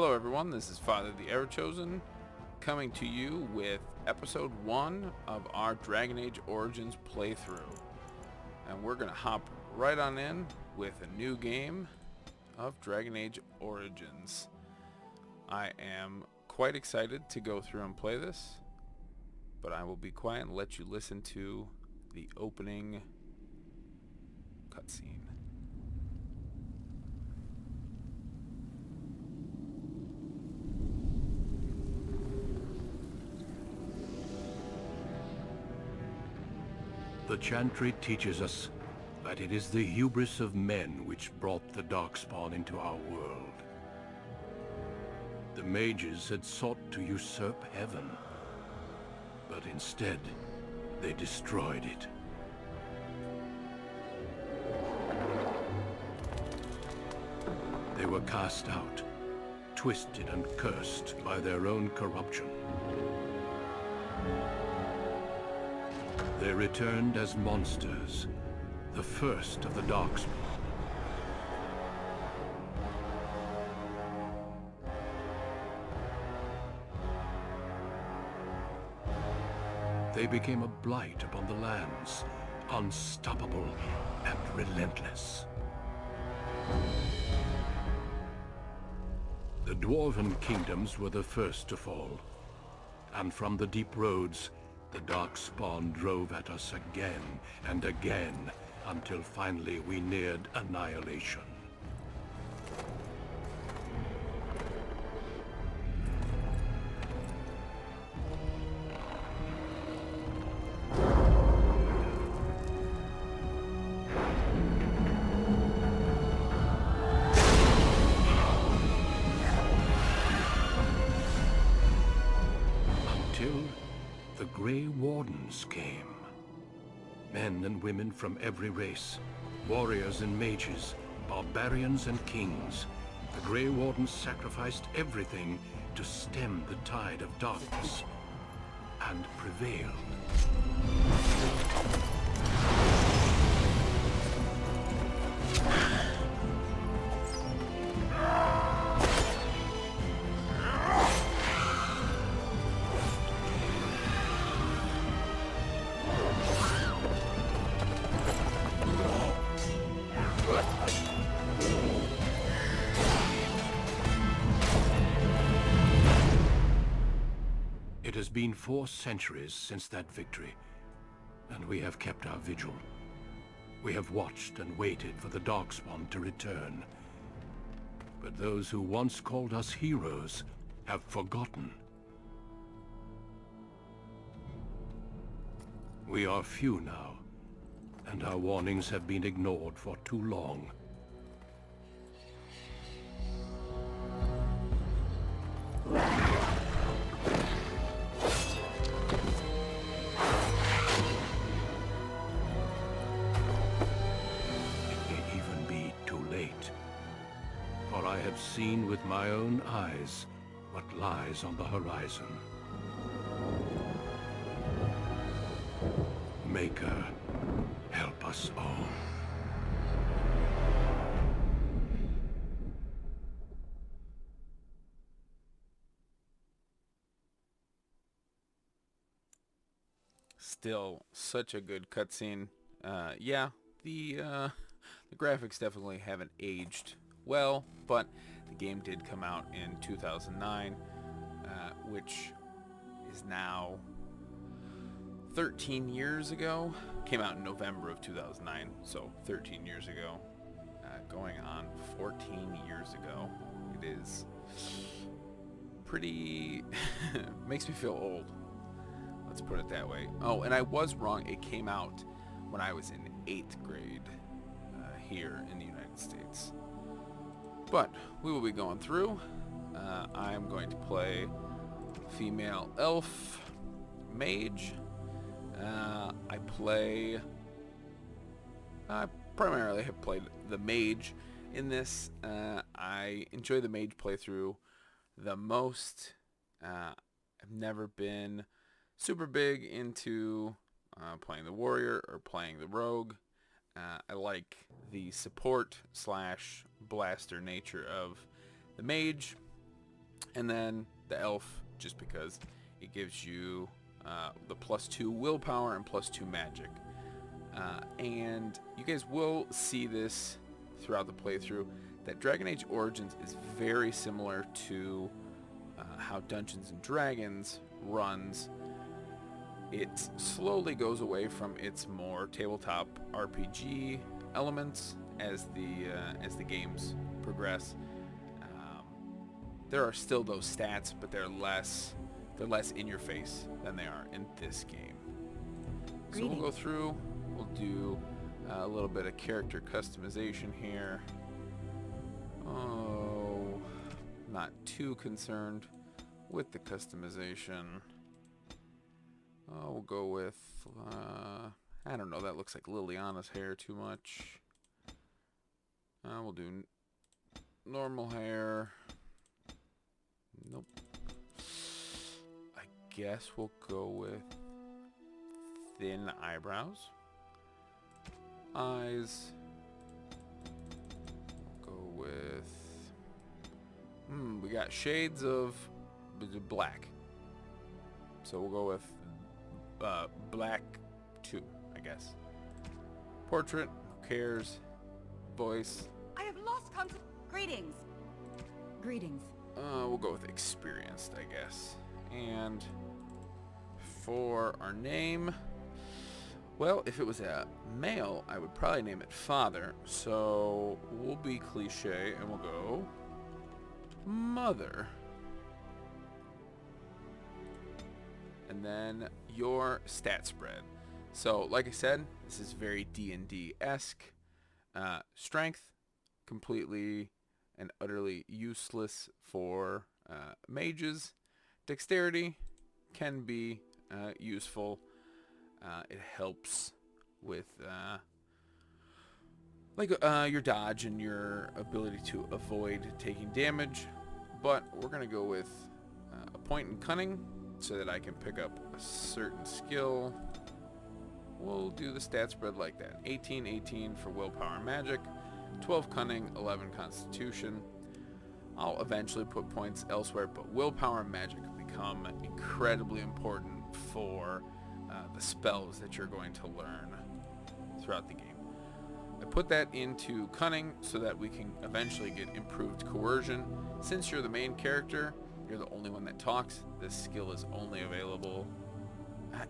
Hello everyone, this is Father the Ever-Chosen, coming to you with episode 1 of our Dragon Age Origins playthrough. And we're going to hop right on in with a new game of Dragon Age Origins. I am quite excited to go through and play this, but I will be quiet and let you listen to the opening cutscene. The Chantry teaches us that it is the hubris of men which brought the Darkspawn into our world. The Mages had sought to usurp heaven, but instead they destroyed it. They were cast out, twisted and cursed by their own corruption. They returned as monsters, the first of the Darkspawn. They became a blight upon the lands, unstoppable and relentless. The Dwarven kingdoms were the first to fall, and from the deep roads, the Darkspawn drove at us again and again, until finally we neared annihilation. The Grey Wardens came. Men and women from every race, warriors and mages, barbarians and kings. The Grey Wardens sacrificed everything to stem the tide of darkness, and prevailed. It has been 4 centuries since that victory, and we have kept our vigil. We have watched and waited for the Darkspawn to return. But those who once called us heroes have forgotten. We are few now, and our warnings have been ignored for too long. For I have seen with my own eyes what lies on the horizon. Maker, help us all. Still such a good cutscene. Yeah, the graphics definitely haven't aged well, but the game did come out in 2009, which is now 13 years ago. Came out in November of 2009, so 13 years ago. Going on 14 years ago. It is pretty... makes me feel old. Let's put it that way. Oh, and I was wrong. It came out when I was in 8th grade here in the United States. But we will be going through. I'm going to play female elf mage. I primarily have played the mage in this. I enjoy the mage playthrough the most. I've never been super big into playing the warrior or playing the rogue. I like the support slash blaster nature of the mage. And then the elf, just because it gives you the +2 willpower and +2 magic. And you guys will see this throughout the playthrough, that Dragon Age Origins is very similar to how Dungeons & Dragons runs. It slowly goes away from its more tabletop RPG elements as the games progress. There are still those stats, but they're less in your face than they are in this game. So we'll go through, we'll do a little bit of character customization here. Oh, not too concerned with the customization. We'll go with, I don't know, that looks like Liliana's hair too much. We'll do normal hair. Nope. I guess we'll go with thin eyebrows. Eyes. We'll go with... we got shades of black. So we'll go with black 2, I guess. Portrait, who cares? Voice. I have lost contact. Greetings. Greetings. We'll go with experienced, I guess. And for our name, well, if it was a male, I would probably name it Father. So we'll be cliche and we'll go Mother. And then your stat spread. So, like I said, this is very D&D-esque. Strength, completely and utterly useless for mages. Dexterity can be useful. It helps with your dodge and your ability to avoid taking damage. But we're going to go with a point in cunning so that I can pick up a certain skill. We'll do the stat spread like that. 18 for willpower and magic, 12 cunning, 11 constitution. I'll eventually put points elsewhere, but willpower and magic become incredibly important for the spells that you're going to learn throughout the game. I put that into cunning so that we can eventually get improved coercion. Since you're the main character, you're the only one that talks, this skill is only available.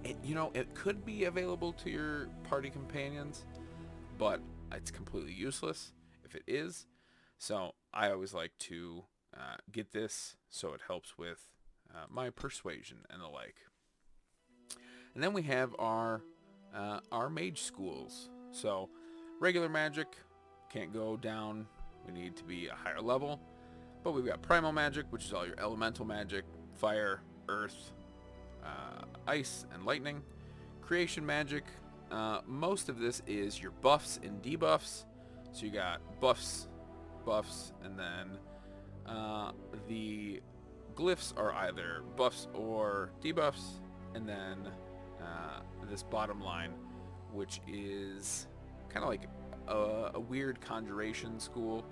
It could be available to your party companions, but it's completely useless if it is. So I always like to get this so it helps with my persuasion and the like. And then we have our mage schools. So regular magic can't go down. We need to be a higher level. But we've got primal magic, which is all your elemental magic, fire, earth, ice, and lightning. Creation magic, most of this is your buffs and debuffs. So you got buffs, and then the glyphs are either buffs or debuffs, and then this bottom line, which is kind of like a weird conjuration school.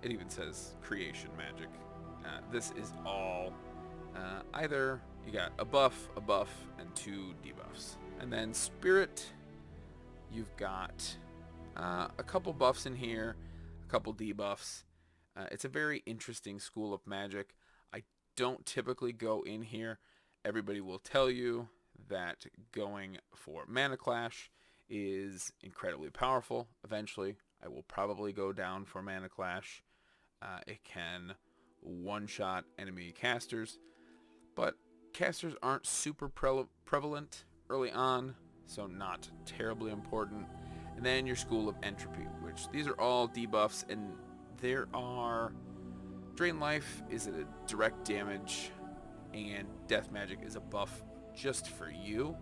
It even says creation magic. This is all either you got a buff, and 2 debuffs. And then spirit, you've got a couple buffs in here, a couple debuffs. It's a very interesting school of magic. I don't typically go in here. Everybody will tell you that going for Mana Clash is incredibly powerful. Eventually, I will probably go down for Mana Clash. It can one-shot enemy casters, but casters aren't super prevalent early on, so not terribly important. And then your School of Entropy, which these are all debuffs, and there are... Drain Life is a direct damage, and Death Magic is a buff just for you,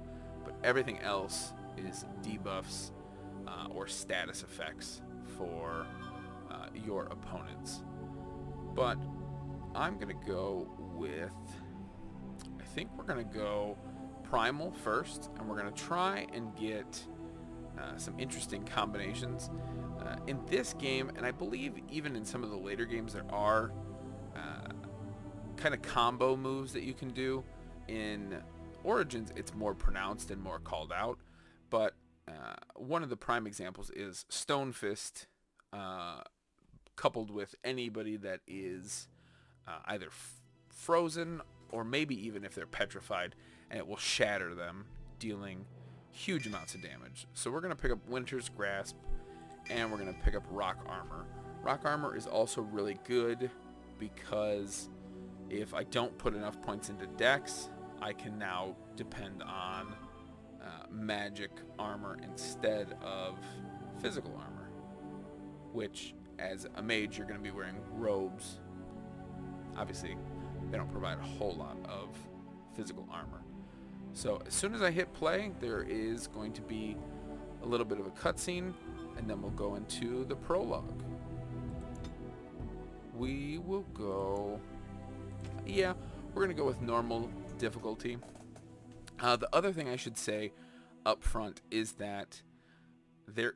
but everything else is debuffs or status effects for your opponents. But I'm going to go with... I think we're going to go Primal first, and we're going to try and get some interesting combinations. In this game, and I believe even in some of the later games, there are kind of combo moves that you can do. In Origins, it's more pronounced and more called out, but one of the prime examples is Stone Fist, coupled with anybody that is either frozen or maybe even if they're petrified, and it will shatter them, dealing huge amounts of damage. So we're going to pick up Winter's Grasp, and we're going to pick up Rock Armor. Rock Armor is also really good because if I don't put enough points into Dex, I can now depend on magic armor instead of physical armor, which as a mage you're going to be wearing robes. Obviously they don't provide a whole lot of physical armor. So as soon as I hit play, there is going to be a little bit of a cutscene, and then we'll go into the prologue. We will go, we're going to go with normal difficulty. The other thing I should say up front is that there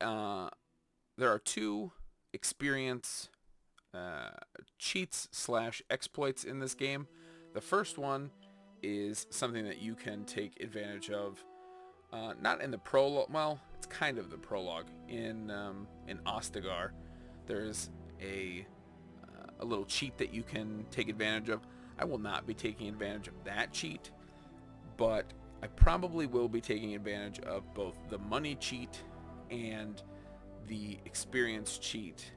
are two experience cheats / exploits in this game. The first one is something that you can take advantage of, not in the prologue. Well, it's kind of the prologue. In Ostagar, there's a little cheat that you can take advantage of. I will not be taking advantage of that cheat, but I probably will be taking advantage of both the money cheat and the experience cheat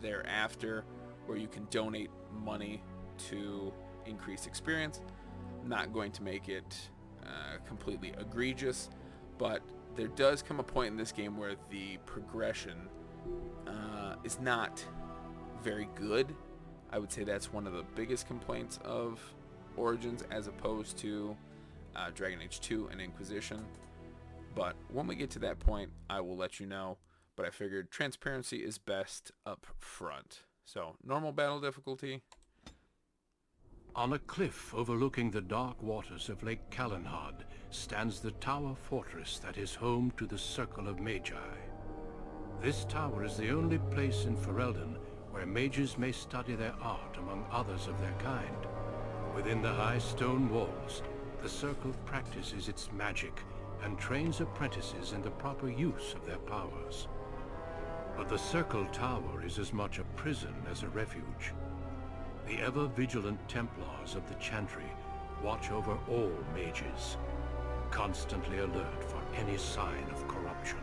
thereafter, where you can donate money to increase experience. I'm not going to make it completely egregious, but there does come a point in this game where the progression is not very good. I would say that's one of the biggest complaints of Origins as opposed to Dragon Age 2 and Inquisition. But when we get to that point, I will let you know. But I figured transparency is best up front. So, normal battle difficulty. On a cliff overlooking the dark waters of Lake Calenhad stands the tower fortress that is home to the Circle of Magi. This tower is the only place in Ferelden where mages may study their art among others of their kind. Within the high stone walls, the Circle practices its magic and trains apprentices in the proper use of their powers. But the Circle Tower is as much a prison as a refuge. The ever-vigilant Templars of the Chantry watch over all mages, constantly alert for any sign of corruption.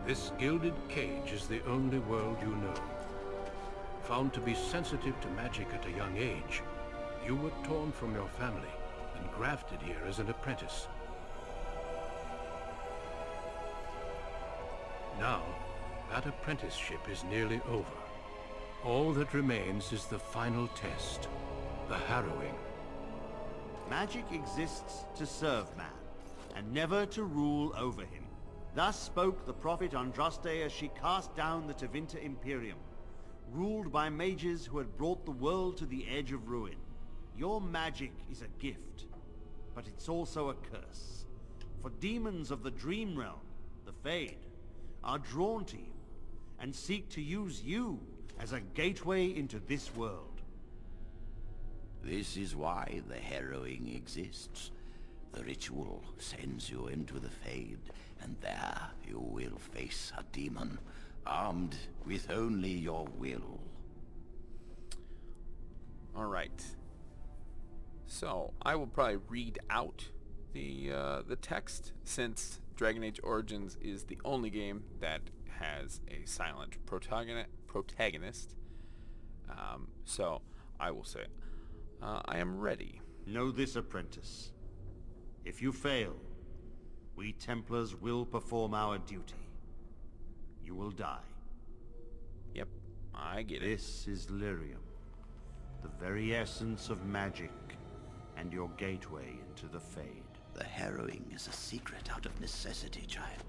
This gilded cage is the only world you know. Found to be sensitive to magic at a young age, you were torn from your family and grafted here as an apprentice. Now, that apprenticeship is nearly over. All that remains is the final test, the harrowing. Magic exists to serve man, and never to rule over him. Thus spoke the prophet Andraste as she cast down the Tevinter Imperium, ruled by mages who had brought the world to the edge of ruin. Your magic is a gift, but it's also a curse. For demons of the Dream Realm, the Fade, are drawn to you, and seek to use you as a gateway into this world. This is why the harrowing exists. The ritual sends you into the Fade, and there you will face a demon, armed with only your will. Alright. So, I will probably read out the text, since Dragon Age Origins is the only game that has a silent protagonist. So, I will say, I am ready. Know this, apprentice. If you fail, we Templars will perform our duty. You will die. Yep, I get it. This is Lyrium, the very essence of magic, and your gateway into the Fade. The harrowing is a secret out of necessity, child.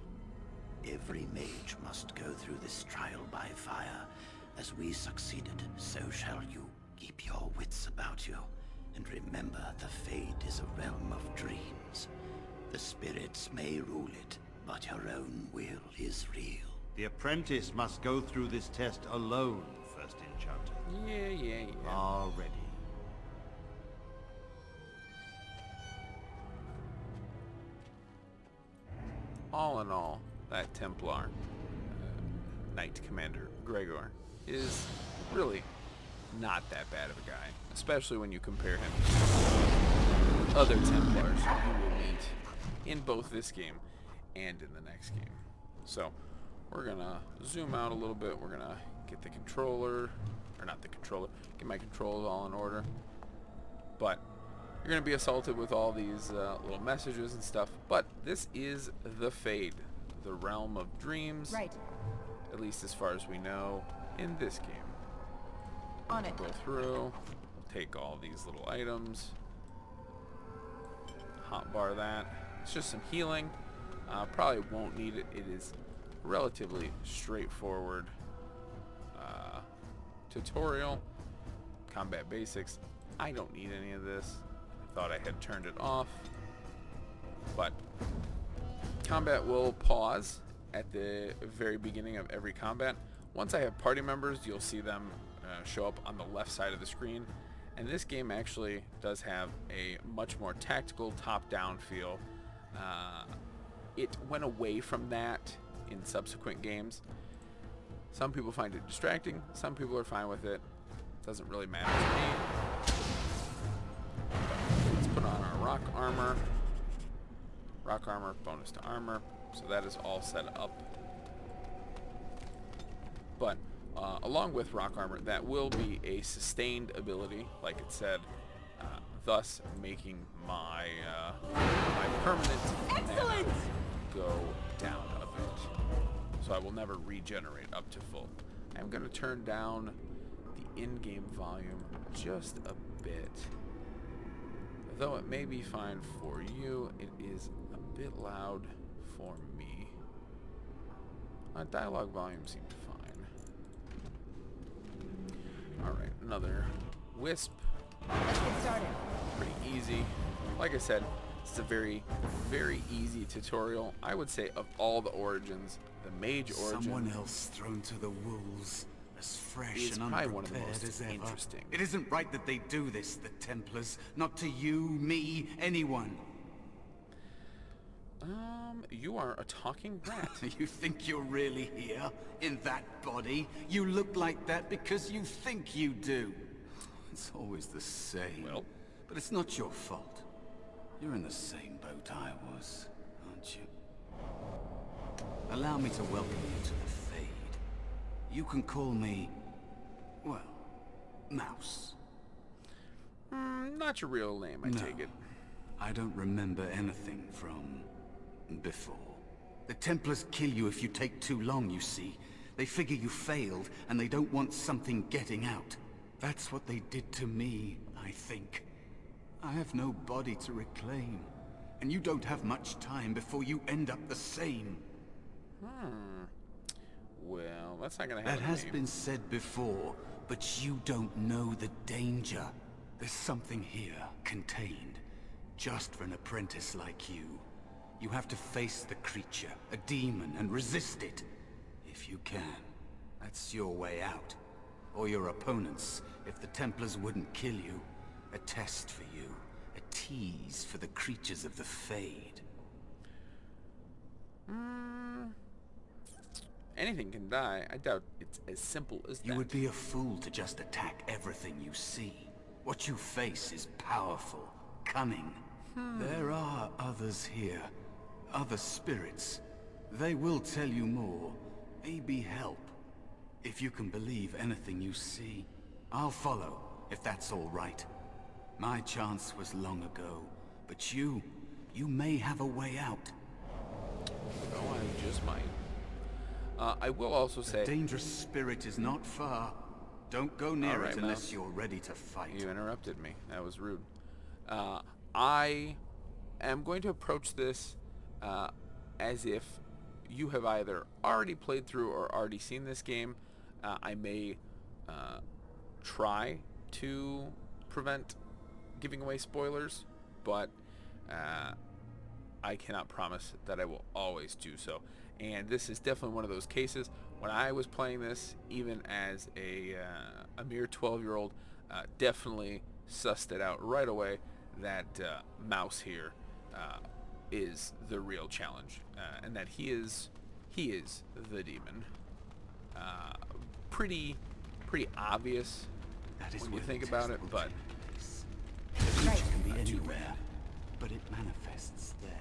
Every mage must go through this trial by fire. As we succeeded, so shall you. Keep your wits about you, and remember the Fade is a realm of dreams. The spirits may rule it, but your own will is real. The apprentice must go through this test alone, First Enchanter. Yeah. Are ready. in all, that Templar Knight Commander Gregor is really not that bad of a guy, especially when you compare him to other Templars you will meet in both this game and in the next game. So we're gonna zoom out a little bit. We're gonna get the controller, or not the controller, get my controls all in order. But you're gonna be assaulted with all these little messages and stuff. But this is the Fade, the realm of dreams. Right. At least as far as we know in this game. On it. Go through, take all these little items, hotbar that. It's just some healing. Probably won't need it. It is relatively straightforward tutorial. Combat basics. I don't need any of this. I thought I had turned it off. But combat will pause at the very beginning of every combat. Once I have party members, you'll see them show up on the left side of the screen. And this game actually does have a much more tactical top-down feel. It went away from that in subsequent games. Some people find it distracting. Some people are fine with it. Doesn't really matter to me. Let's put on our rock armor. Rock armor, bonus to armor. So that is all set up. But along with rock armor, that will be a sustained ability, like it said, thus making my my permanent mana go down a bit. So I will never regenerate up to full. I'm going to turn down the in-game volume just a bit. Though it may be fine for you, it is a bit loud for me. Dialogue volume seemed fine. Alright, another wisp. Let's get started. Pretty easy. Like I said, it's a very, very easy tutorial. I would say of all the origins, the Mage origin Someone else thrown to the wolves, as fresh is and probably one of the unprepared most as ever. interesting. It isn't right that they do this, the Templars. Not to you, me, anyone. You are a talking rat. You think you're really here, in that body? You look like that because you think you do. It's always the same. Well. But it's not your fault. You're in the same boat I was, aren't you? Allow me to welcome you to the Fade. You can call me, well, Mouse. Not your real name, I take it. I don't remember anything from before. The Templars kill you if you take too long, you see. They figure you failed, and they don't want something getting out. That's what they did to me, I think. I have no body to reclaim, and you don't have much time before you end up the same. Well, that's not gonna happen. That has been said before, but you don't know the danger. There's something here, contained, just for an apprentice like you. You have to face the creature, a demon, and resist it. If you can. That's your way out. Or your opponents, if the Templars wouldn't kill you. A test for you. A tease for the creatures of the Fade. Anything can die. I doubt it's as simple as that. You would be a fool to just attack everything you see. What you face is powerful, cunning. There are others here. Other spirits. They will tell you more. Maybe help. If you can believe anything you see. I'll follow, if that's all right. My chance was long ago. But you may have a way out. Oh, I just might. I will also say... A dangerous spirit is not far. Don't go near Alright, it unless Mouse. you're ready to fight. You interrupted me. That was rude. I am going to approach this as if you have either already played through or already seen this game. I may try to prevent giving away spoilers, but I cannot promise that I will always do so. And this is definitely one of those cases. When I was playing this, even as a mere 12-year-old, definitely sussed it out right away that Mouse here is the real challenge, and that he is the demon. Pretty obvious when you think about it, but The creature can be not too anywhere, bad. but it manifests there.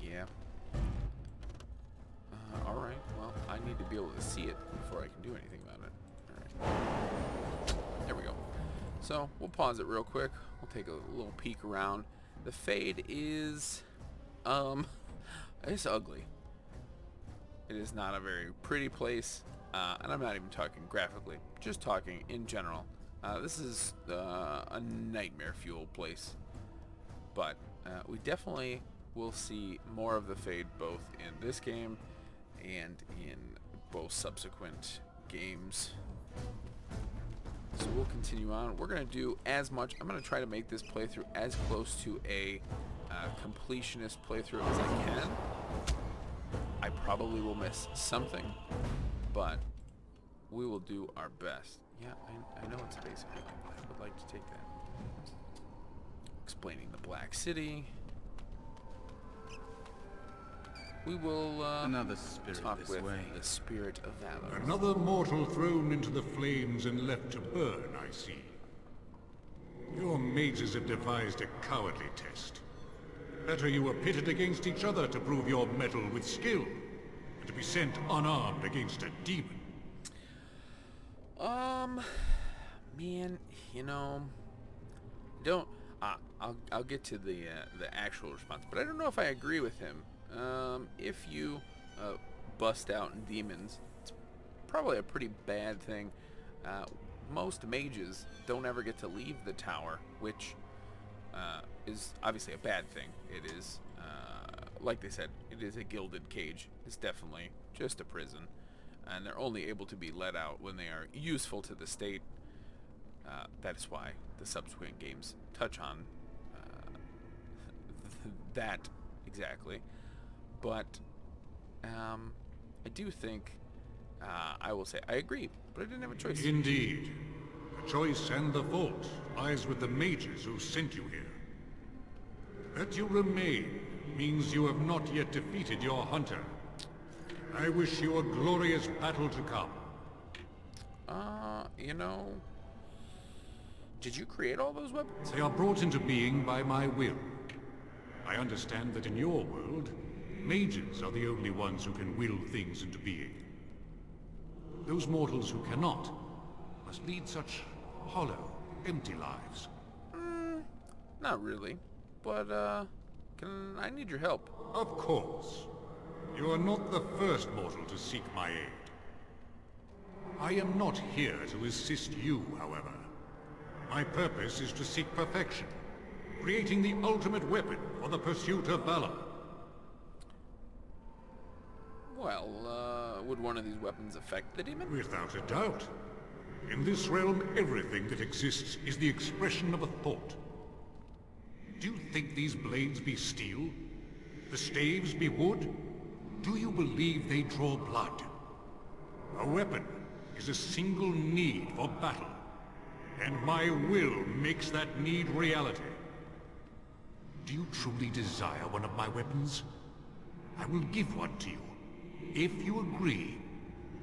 Yeah. All right. Well, I need to be able to see it before I can do anything about it. All right. There we go. So we'll pause it real quick. We'll take a little peek around. The Fade is, it's ugly. It is not a very pretty place, and I'm not even talking graphically, just talking in general. This is a nightmare-fueled place, but we definitely will see more of the Fade both in this game and in both subsequent games. So we'll continue on. We're going to do as much. I'm going to try to make this playthrough as close to a completionist playthrough as I can. I probably will miss something, but we will do our best. Yeah, I know it's basic. I would like to take that. Explaining the Black City. We will Another spirit talk this with way. the Spirit of Valor. Another mortal thrown into the flames and left to burn, I see. Your mages have devised a cowardly test. Better you were pitted against each other to prove your mettle with skill, and to be sent unarmed against a demon. Man, you know, I'll get to the actual response, but I don't know if I agree with him. If you bust out in demons, it's probably a pretty bad thing. Most mages don't ever get to leave the tower, which is obviously a bad thing. It is, like they said, it is a gilded cage. It's definitely just a prison, and they're only able to be let out when they are useful to the state. That is why the subsequent games touch on that exactly. But I do think, I will say, I agree, but I didn't have a choice. Indeed. The choice and the fault lies with the mages who sent you here. That you remain means you have not yet defeated your hunter. I wish you a glorious battle to come. You know, did you create all those weapons? They are brought into being by my will. I understand that in your world, mages are the only ones who can will things into being. Those mortals who cannot must lead such hollow, empty lives. Not really, but I need your help. Of course. You are not the first mortal to seek my aid. I am not here to assist you, however. My purpose is to seek perfection, creating the ultimate weapon for the pursuit of valor. Well, would one of these weapons affect the demon? Without a doubt. In this realm, everything that exists is the expression of a thought. Do you think these blades be steel? The staves be wood? Do you believe they draw blood? A weapon is a single need for battle, and my will makes that need reality. Do you truly desire one of my weapons? I will give one to you, if you agree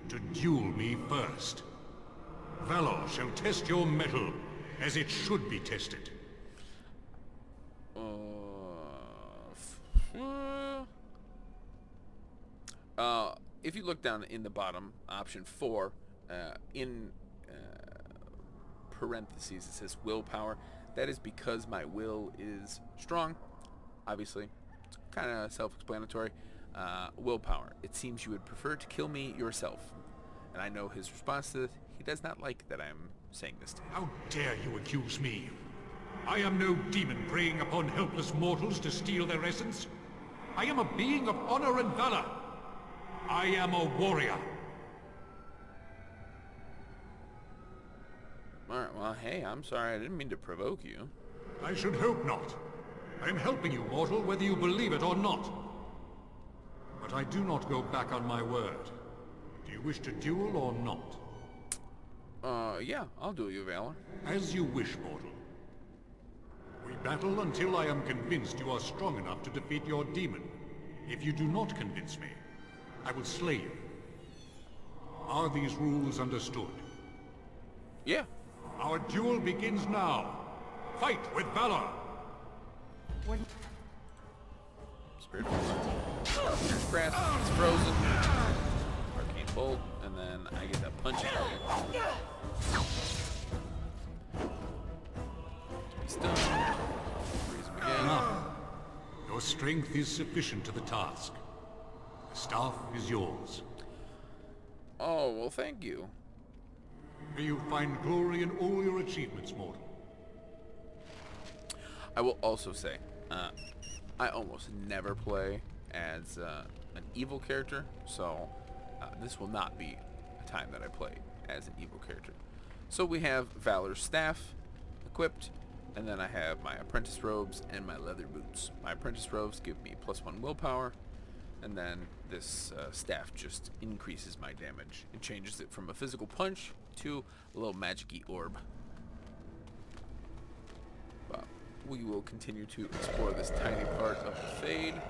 to duel me first. Valor shall test your mettle as it should be tested. If you look down in the bottom, option 4, in parentheses it says willpower. That is because my will is strong. Obviously, it's kind of self-explanatory. Willpower. It seems you would prefer to kill me yourself. And I know his response to this. He does not like that I'm saying this to him. How dare you accuse me? I am no demon preying upon helpless mortals to steal their essence. I am a being of honor and valor. I am a warrior. Alright, well, hey, I'm sorry. I didn't mean to provoke you. I should hope not. I am helping you, mortal, whether you believe it or not. But I do not go back on my word. Do you wish to duel or not? Yeah, I'll duel you, Valor. As you wish, mortal. We Battle until I am convinced you are strong enough to defeat your demon. If you do not convince me, I will slay you. Are these rules understood? Yeah. Our duel begins now. Fight with valor! Spirit Grass, it's frozen. Arcane Bolt, and then I get that punch target. Be stunned. Freeze him again. Enough. Your strength is sufficient to the task. The staff is yours. Oh, well, thank you. May you find glory in all your achievements, mortal. I will also say, I almost never play as an evil character, so this will not be a time that I play as an evil character. So we have Valor's Staff equipped, and then I have my Apprentice Robes and my Leather Boots. My Apprentice Robes give me +1 willpower, and then this staff just increases my damage. It changes it from a physical punch to a little magic-y orb. But we will continue to explore this tiny part of the Fade.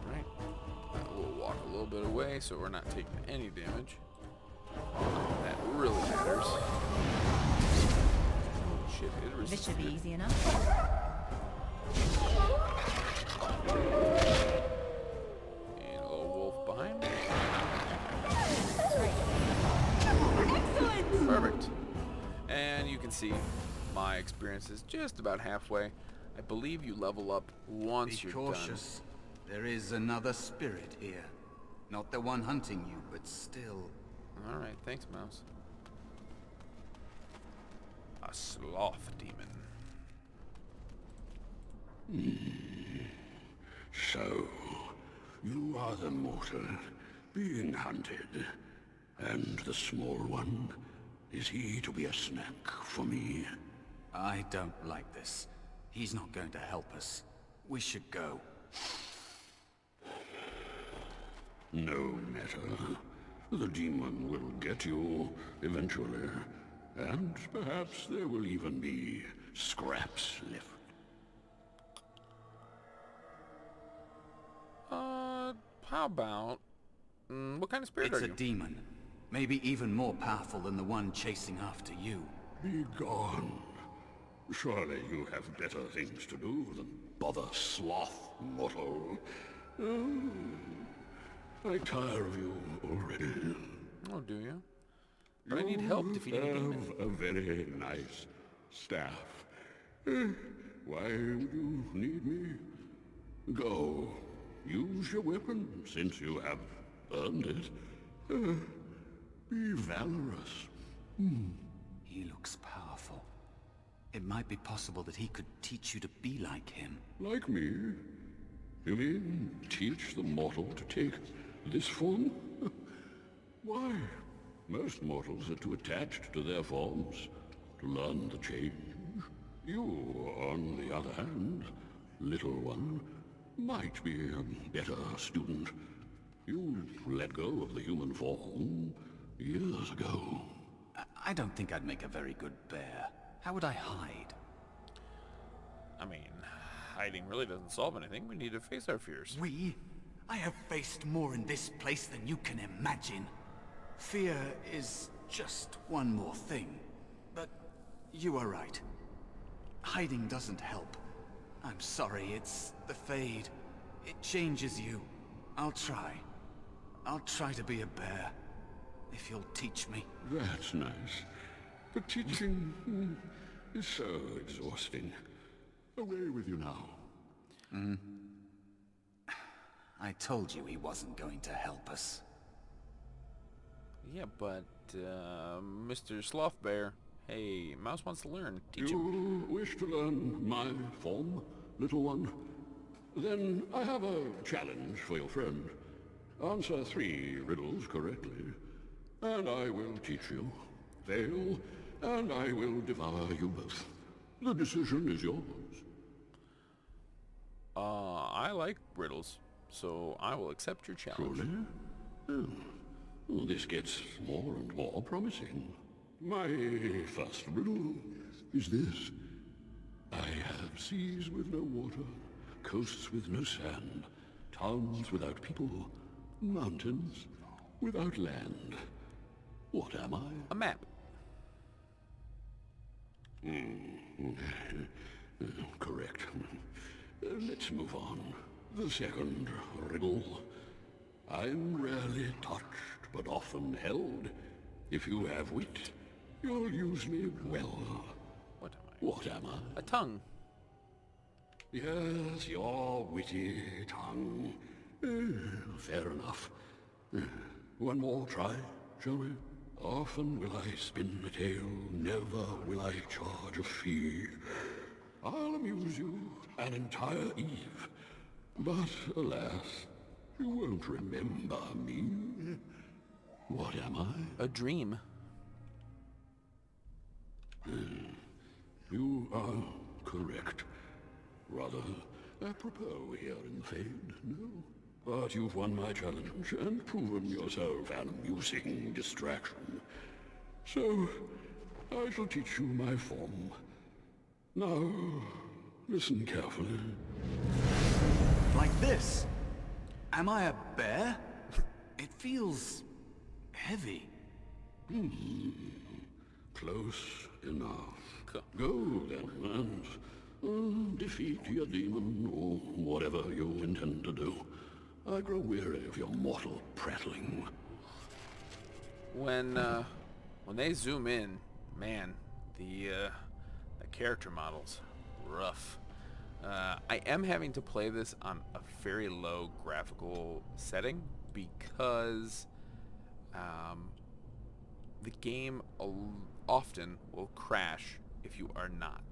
Alright. We'll walk a little bit away so we're not taking any damage. That really matters. Oh shit, it This resists should be it. easy enough. And a little wolf behind me. Excellent! Perfect. And you can see my experience is just about halfway. I believe you level up once Be you're cautious. There is another spirit here. Not the one hunting you, but still. done. Alright, thanks, Mouse. A sloth demon. So, you are the mortal being hunted. And the small one, is he to be a snack for me? I don't like this. He's not going to help us. We should go. No matter. The demon will get you eventually. And perhaps there will even be scraps left. How about... what kind of spirit It's are a you? demon. Maybe even more powerful than the one chasing after you. Be gone. Surely you have better things to do than bother sloth, mortal. Oh, I tire of you already. Oh, do you? But I need help defeating a demon. You have a very nice staff. Why would you need me? Go. Use your weapon, since you have earned it. Be valorous. He looks powerful. It might be possible that he could teach you to be like him. Like me? You mean teach the mortal to take this form? Why? Most mortals are too attached to their forms to learn the change. You, on the other hand, little one, might be a better student. You let go of the human form years ago. I don't think I'd make a very good bear. How would I hide? I mean, hiding really doesn't solve anything. We need to face our fears. I have faced more in this place than you can imagine. Fear is just one more thing. But you are right. Hiding doesn't help. I'm sorry, it's the Fade. It changes you. I'll try. I'll try to be a bear. If you'll teach me. That's nice. But teaching is so exhausting. Away with you now. I told you he wasn't going to help us. Yeah, but, Mr. Sloth Bear, hey, Mouse wants to learn. Teach him. You wish to learn my form, little one? Then I have a challenge for your friend. Answer 3 riddles correctly, and I will teach you. Fail, and I will devour you both. The decision is yours. I like riddles, so I will accept your challenge. Truly? Oh, This gets more and more promising. My first riddle is this. I have seas with no water, coasts with no sand, towns without people, mountains without land. What am I? A map. Correct. Let's move on. The second riddle. I'm rarely touched, but often held. If you have wit, you'll use me well. What am I? What am I? A tongue. Yes, your witty tongue. Fair enough. One more try, shall we? Often will I spin a tale, never will I charge a fee. I'll amuse you an entire eve, but alas, you won't remember me. What am I? A dream. You are correct. Rather apropos here in Fade, no? But you've won my challenge and proven yourself an amusing distraction. So, I shall teach you my form. Now, listen carefully. Like this? Am I a bear? It feels heavy. Close enough. Cool. Go then, and defeat your demon, or whatever you intend to do. I grow weary of your mortal prattling. When they zoom in, man, the character models, rough. I am having to play this on a very low graphical setting because the game often will crash if you are not.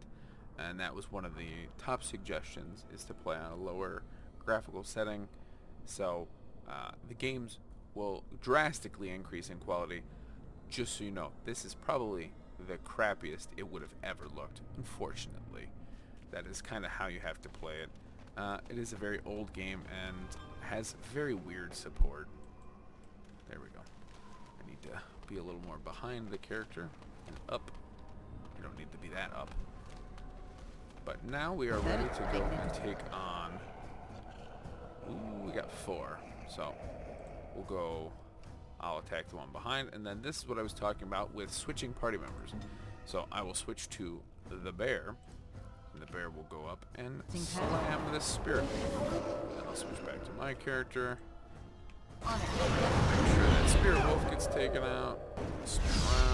And that was one of the top suggestions, is to play on a lower graphical setting. So the games will drastically increase in quality. Just so you know, this is probably the crappiest it would have ever looked, unfortunately. That is kind of how you have to play it. It is a very old game and has very weird support. There we go. I need to be a little more behind the character and up. You don't need to be that up. But now we are ready to go and take on... Ooh, we got 4. So we'll go... I'll attack the one behind, and then this is what I was talking about with switching party members. So I will switch to the bear, and the bear will go up and slam this spirit. And I'll switch back to my character. Make sure that spirit wolf gets taken out. Spin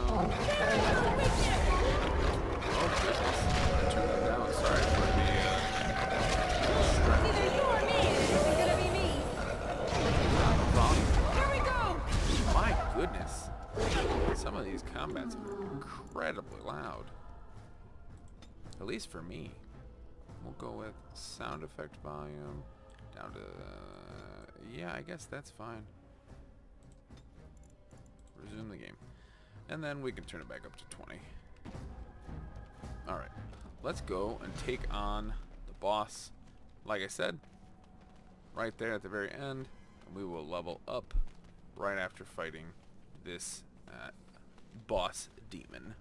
around. Oh goodness. Turn that down. Sorry for the Either you or me. It's gonna be me. volume. Here we go. My goodness. Some of these combats are incredibly loud. At least for me. We'll go with sound effect volume down to... yeah, I guess that's fine. Resume the game. And then we can turn it back up to 20. Alright. Let's go and take on the boss. Like I said, right there at the very end. And we will level up right after fighting this boss demon,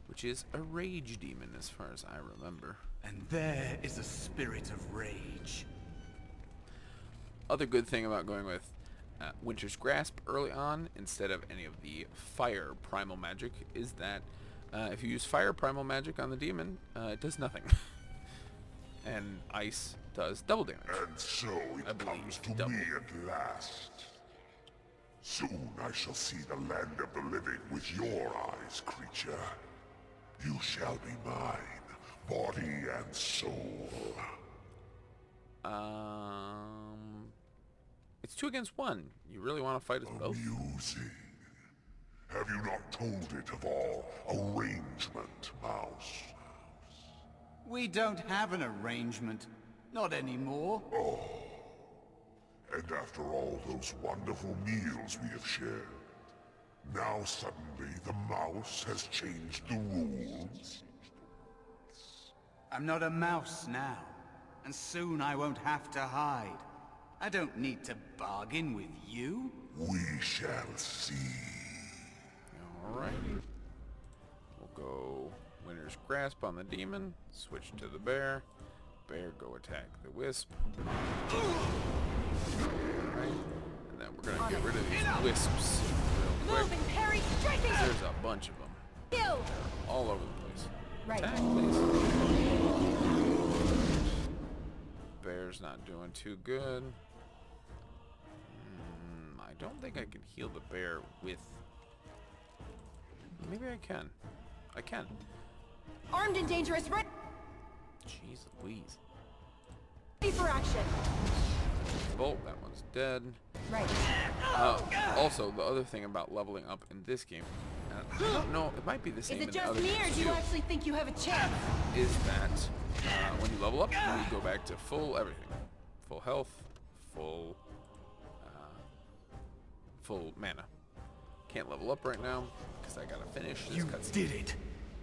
which is a rage demon as far as I remember. And there is a spirit of rage. Other good thing about going with Winter's Grasp early on instead of any of the fire primal magic is that if you use fire primal magic on the demon, it does nothing. And ice does double damage. And so it comes to double. me at last. Soon I shall see the land of the living with your eyes, creature. You shall be mine, body and soul. It's 2 against 1. You really want to fight us both? Amusing. Have you not told it of all arrangement, Mouse? We don't have an arrangement. Not anymore. And after all those wonderful meals we have shared, now suddenly the mouse has changed the rules? I'm not a mouse now, and soon I won't have to hide. I don't need to bargain with you. We shall see. Alrighty. We'll go Winter's Grasp on the demon. Switch to the bear. Bear, go attack the wisp. Alright. And then we're gonna get rid of these wisps real quick. Move and parry, striking! There's a bunch of them. Kill! All over the place. Right. Attack, please. Bear's not doing too good. I don't think I can heal the bear with... Maybe I can. I can. Armed and dangerous, ready Jeez Louise. for action. Bolt, that one's dead. Right. Also, the other thing about leveling up in this game, I don't know, it might be the same Is in it the just other me, or games do you too, actually think you have a chance? is that when you level up, you go back to full everything. Full health, full mana. Can't level up right now, because I gotta finish this You cutscene. did it.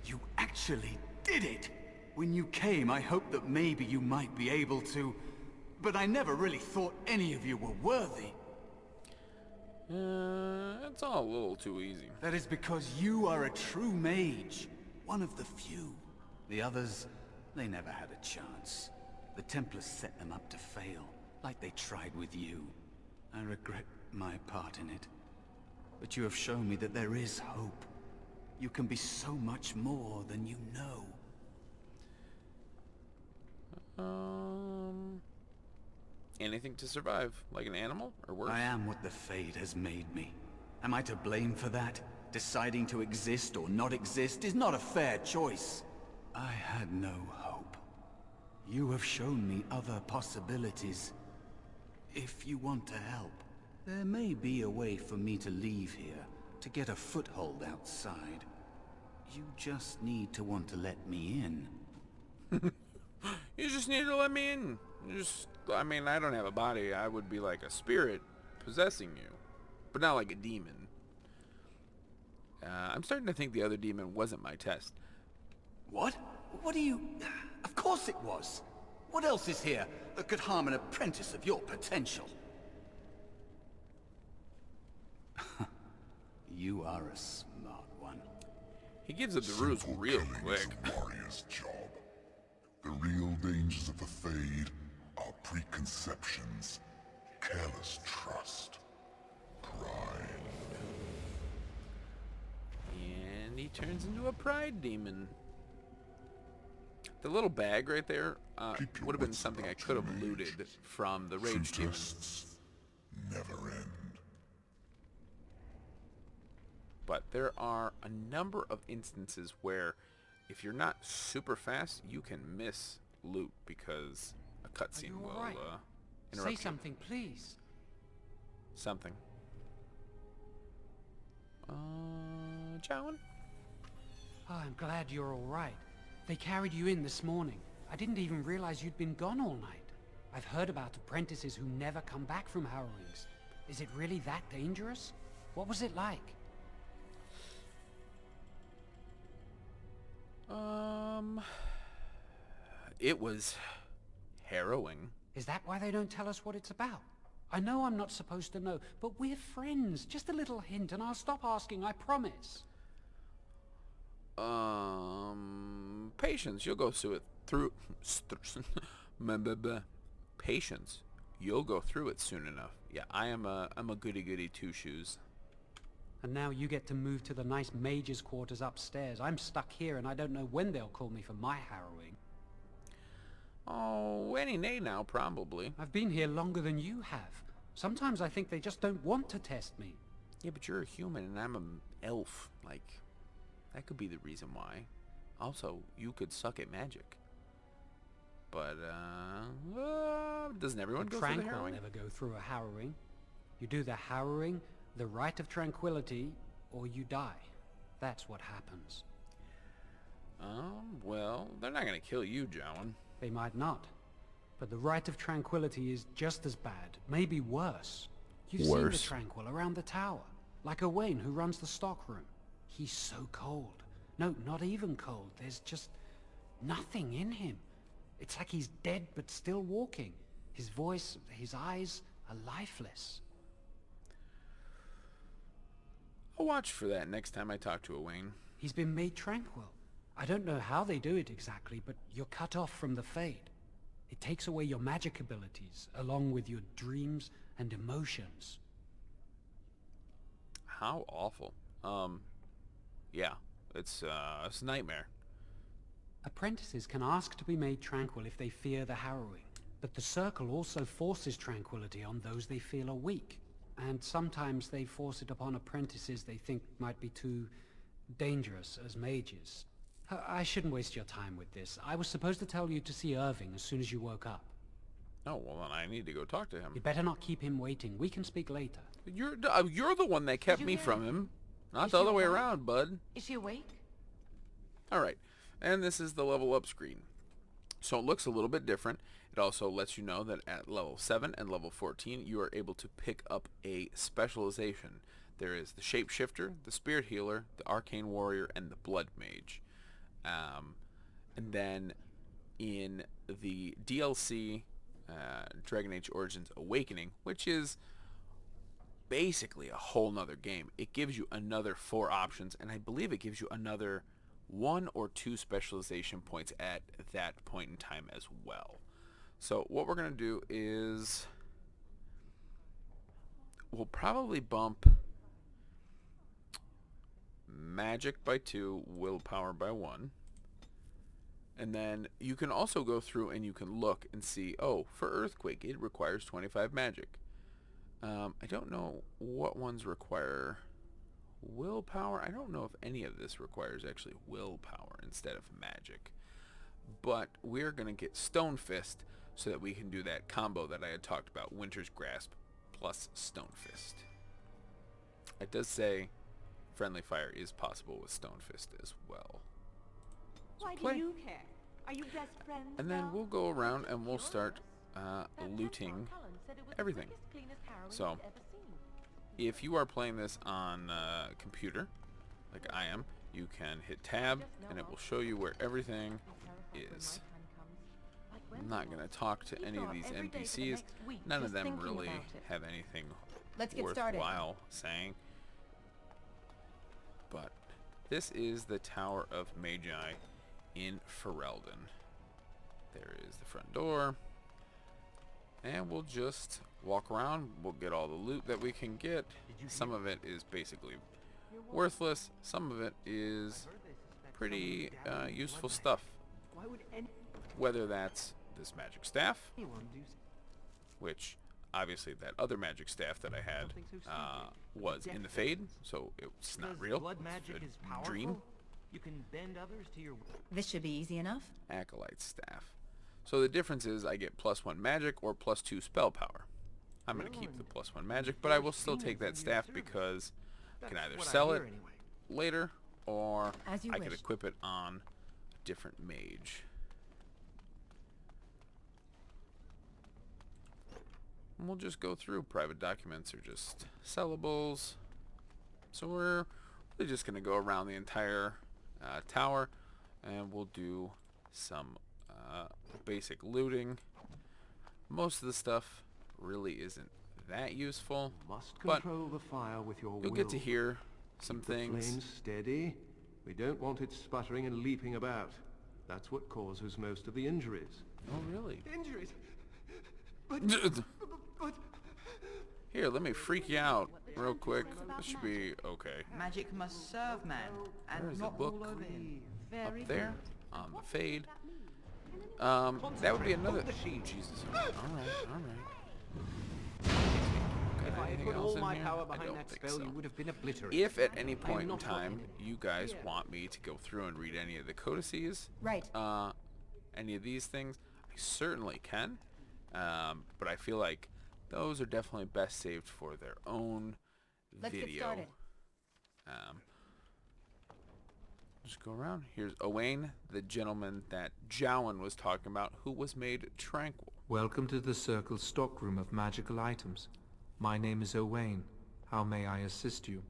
You actually did it. When you came, I hoped that maybe you might be able to, but I never really thought any of you were worthy. It's all a little too easy. That is because you are a true mage. One of the few. The others, they never had a chance. The Templars set them up to fail, like they tried with you. I regret my part in it. But you have shown me that there is hope. You can be so much more than you know. Anything to survive, like an animal, or worse? I am what the Fade has made me. Am I to blame for that? Deciding to exist or not exist is not a fair choice. I had no hope. You have shown me other possibilities. If you want to help, there may be a way for me to leave here, to get a foothold outside. You just need to want to let me in. You just need to let me in. I mean, I don't have a body. I would be like a spirit possessing you, but not like a demon. I'm starting to think the other demon wasn't my test. What? What do you... Of course it was. What else is here that could harm an apprentice of your potential? You are a smart one. He gives it the rules Simple real killing quick. is a warrior's job. The real dangers of the Fade are preconceptions, careless trust, pride. And he turns into a pride demon. The little bag right there Keep your would have been wits something I about could you, have Mage. looted from the True rage demon. tests never end. But there are a number of instances where if you're not super fast, you can miss loot because a cutscene will alright? interrupt Say you. something, please. Something. Jowan? Oh, I'm glad you're all right. They carried you in this morning. I didn't even realize you'd been gone all night. I've heard about apprentices who never come back from harrowings. Is it really that dangerous? What was it like? It was harrowing. Is that why they don't tell us what it's about? I know I'm not supposed to know, but we're friends. Just a little hint and I'll stop asking, I promise. Patience. You'll go through it Patience. You'll go through it soon enough. Yeah, I'm a goody-goody two-shoes. And now you get to move to the nice mage's quarters upstairs. I'm stuck here and I don't know when they'll call me for my harrowing. Oh, any day now, probably. I've been here longer than you have. Sometimes I think they just don't want to test me. Yeah, but you're a human and I'm an elf. Like, that could be the reason why. Also, you could suck at magic. But, doesn't everyone go through the Tranquil harrowing? never go through a harrowing. You do the harrowing, the rite of tranquility, or you die. That's what happens. Well, they're not gonna kill you, Jowan. They might not. But the rite of tranquility is just as bad, maybe worse. You've seen the Tranquil around the tower, like Owain who runs the stockroom. He's so cold. No, not even cold. There's just nothing in him. It's like he's dead but still walking. His voice, his eyes are lifeless. I'll watch for that next time I talk to Owain. He's been made tranquil. I don't know how they do it exactly, but you're cut off from the Fade. It takes away your magic abilities, along with your dreams and emotions. How awful. Yeah, it's a nightmare. Apprentices can ask to be made tranquil if they fear the harrowing, but the Circle also forces tranquility on those they feel are weak, and sometimes they force it upon apprentices they think might be too dangerous as mages. I shouldn't waste your time with this. I was supposed to tell you to see Irving as soon as you woke up. Oh, well then I need to go talk to him. You better not keep him waiting. We can speak later. You're the one that kept me from him. Not the other way around, bud. Is she awake? Alright, and this is the level up screen. So it looks a little bit different. It also lets you know that at level 7 and level 14 you are able to pick up a specialization. There is the Shapeshifter, the Spirit Healer, the Arcane Warrior, and the Blood Mage. And then in the DLC, Dragon Age Origins Awakening, which is basically a whole nother game, it gives you another 4 options, and I believe it gives you another 1 or 2 specialization points at that point in time as well. So what we're going to do is we'll probably bump magic by 2, willpower by 1. And then you can also go through and you can look and see, oh, for Earthquake, it requires 25 magic. I don't know what ones require willpower. I don't know if any of this requires actually willpower instead of magic. But we're going to get Stone Fist so that we can do that combo that I had talked about, Winter's Grasp plus Stone Fist. It does say friendly fire is possible with Stone Fist as well. So Why play. do you care? Are you best friends? And then now? we'll go around and we'll start looting everything. So if you are playing this on computer, like I am, you can hit tab and it will show you where everything is. I'm not going to talk to any of these NPCs. None of them really have anything worthwhile saying. But this is the Tower of Magi in Ferelden. There is the front door. And we'll just walk around. We'll get all the loot that we can get. Some of it is basically worthless. Some of it is pretty useful stuff. Whether that's this magic staff, which obviously that other magic staff that I had was in the Fade, so it's not real. It's a dream. You can bend others to your This should be easy enough. Acolyte staff. So the difference is I get +1 magic or +2 spell power. I'm going to keep the +1 magic, but I will still take that staff because I can either sell it later or I can equip it on a different mage. And we'll just go through. Private documents are just sellables. So we're really just going to go around the entire tower and we'll do some basic looting. Most of the stuff really isn't that useful, but you'll get to hear some things. Flames steady. We don't want it sputtering and leaping about. That's what causes most of the injuries. Oh, really? Injuries? But... Here, let me freak you out real quick. This should be okay. magic must serve man, and There's a not book rule over him. up there on the Fade. That would be another... Jesus. Alright. If I had put all my power I behind don't that think spell, so. you would have been obliterated. If at any point in not time talking. you guys want me to go through and read any of the codices, Right. any of these things, I certainly can. But I feel like those are definitely best saved for their own Let's video. get started. Just go around. Here's Owain, the gentleman that Jowan was talking about, who was made tranquil. Welcome to the Circle's stockroom of magical items. My name is Owain. How may I assist you?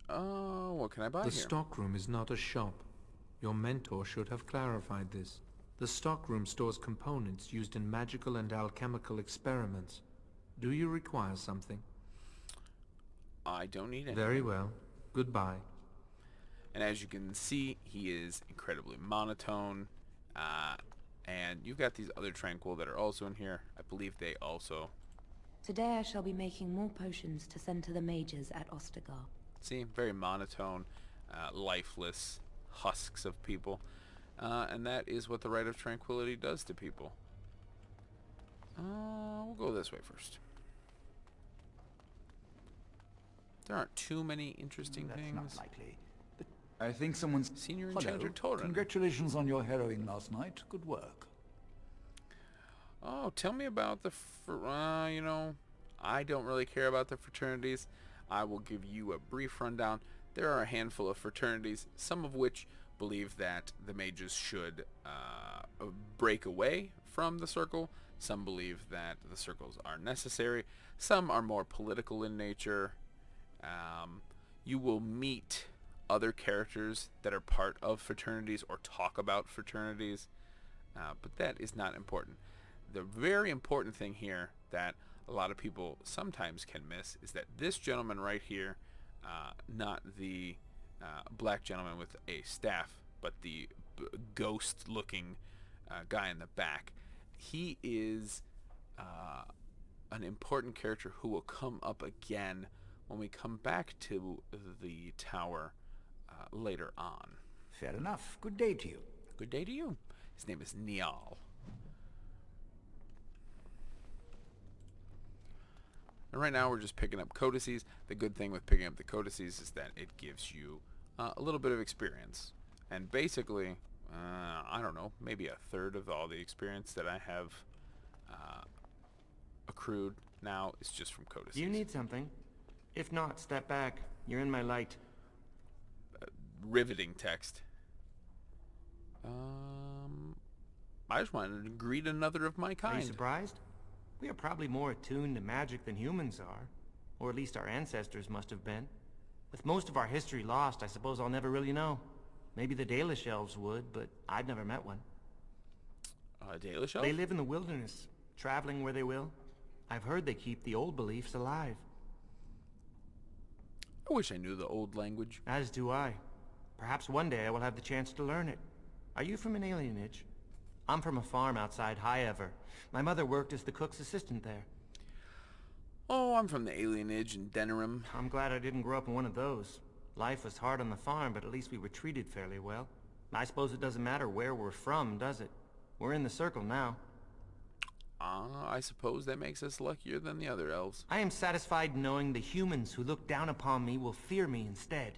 What can I buy The here? stockroom is not a shop. Your mentor should have clarified this. The stockroom stores components used in magical and alchemical experiments. Do you require something? I don't need anything. Very well. Goodbye. And as you can see, he is incredibly monotone. And you've got these other tranquil that are also in here. I believe they also... Today I shall be making more potions to send to the mages at Ostagar. See, very monotone, lifeless husks of people. And that is what the Rite of Tranquility does to people. We'll go this way first. There aren't too many interesting things. That's not likely. But I think someone's... Senior Enchanter Torin. Congratulations on your harrowing last night. Good work. Oh, tell me about the... you know, I don't really care about the fraternities. I will give you a brief rundown. There are a handful of fraternities, some of which believe that the mages should break away from the circle. Some believe that the circles are necessary. Some are more political in nature. You will meet other characters that are part of fraternities or talk about fraternities, but that is not important. The very important thing here that a lot of people sometimes can miss is that this gentleman right here, not the black gentleman with a staff, but the ghost-looking guy in the back, he is an important character who will come up again when we come back to the tower later on. Fair enough. Good day to you. Good day to you. His name is Niall. And right now we're just picking up codices. The good thing with picking up the codices is that it gives you a little bit of experience. And basically, I don't know, maybe a third of all the experience that I have accrued now is just from codices. You need something. If not, step back. You're in my light. Riveting text. I just wanted to greet another of my kind. Are you surprised? We are probably more attuned to magic than humans are. Or at least our ancestors must have been. With most of our history lost, I suppose I'll never really know. Maybe the Dalish elves would, but I've never met one. Dalish elf? They live in the wilderness, traveling where they will. I've heard they keep the old beliefs alive. I wish I knew the old language. As do I. Perhaps one day I will have the chance to learn it. Are you from an alienage? I'm from a farm outside Highever. My mother worked as the cook's assistant there. Oh, I'm from the alienage in Denerim. I'm glad I didn't grow up in one of those. Life was hard on the farm, but at least we were treated fairly well. I suppose it doesn't matter where we're from, does it? We're in the circle now. I suppose that makes us luckier than the other elves. I am satisfied knowing the humans who look down upon me will fear me instead.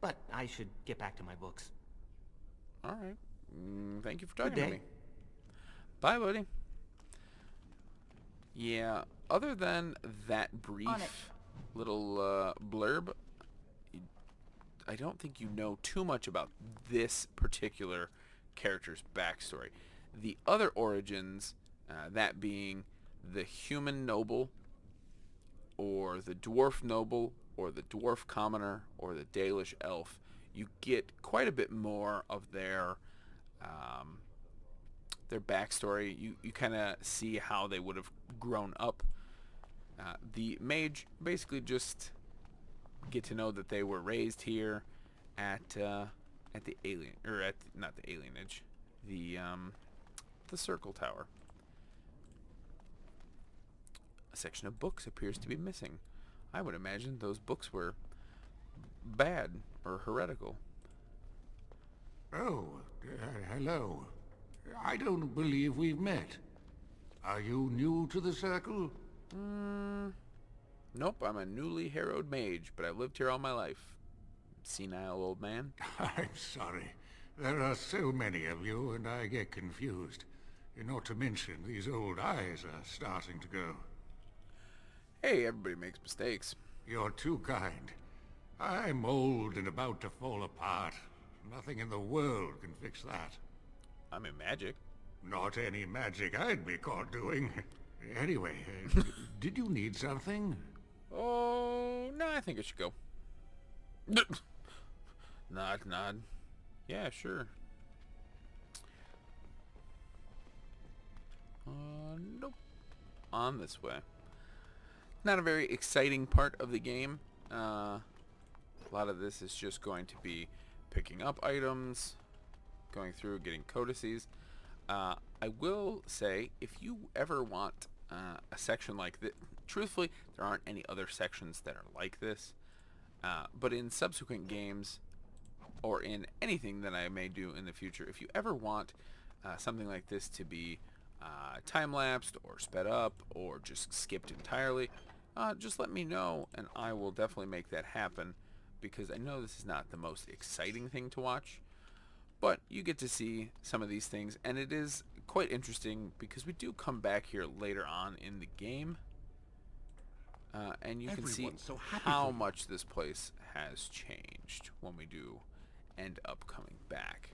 But I should get back to my books. All right. Thank you for talking to me. Bye, buddy. Yeah, other than that brief little blurb, I don't think you know too much about this particular character's backstory. The other origins, that being the human noble, or the dwarf noble, or the dwarf commoner, or the Dalish elf, you get quite a bit more of their backstory. You kind of see how they would have grown up. The mage basically just get to know that they were raised here at the alien, or at not the alienage, the circle tower. A section of books appears to be missing. I would imagine those books were bad or heretical. Oh, hello. I don't believe we've met. Are you new to the circle? Nope, I'm a newly harrowed mage, but I've lived here all my life. Senile old man. I'm sorry. There are so many of you, and I get confused. Not to mention, these old eyes are starting to go. Hey, everybody makes mistakes. You're too kind. I'm old and about to fall apart. Nothing in the world can fix that. I'm in magic. Not any magic I'd be caught doing. Anyway, did you need something? Oh, no, I think I should go. Nod. Yeah, sure. Nope. On this way. Not a very exciting part of the game. A lot of this is just going to be picking up items, going through, getting codices. I will say, if you ever want a section like this, truthfully, there aren't any other sections that are like this. But in subsequent games, or in anything that I may do in the future, if you ever want something like this to be time-lapsed or sped up or just skipped entirely, just let me know and I will definitely make that happen, because I know this is not the most exciting thing to watch, but you get to see some of these things, and it is quite interesting because we do come back here later on in the game, and you can see how much this place has changed when we do end up coming back.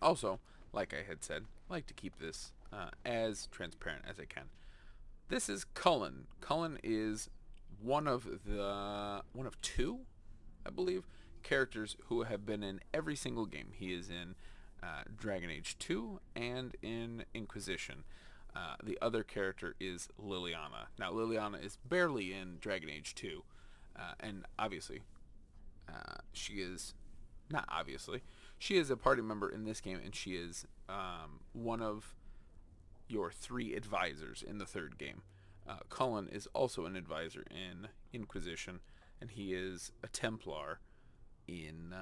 Also, like I had said, I like to keep this as transparent as I can. This is Cullen. Cullen is one of two, I believe, characters who have been in every single game. He is in Dragon Age 2 and in Inquisition. The other character is Liliana. Now, Liliana is barely in Dragon Age 2, and obviously, she is a party member in this game, and she is one of your 3 advisors in the 3rd game. Cullen is also an advisor in Inquisition, and he is a Templar in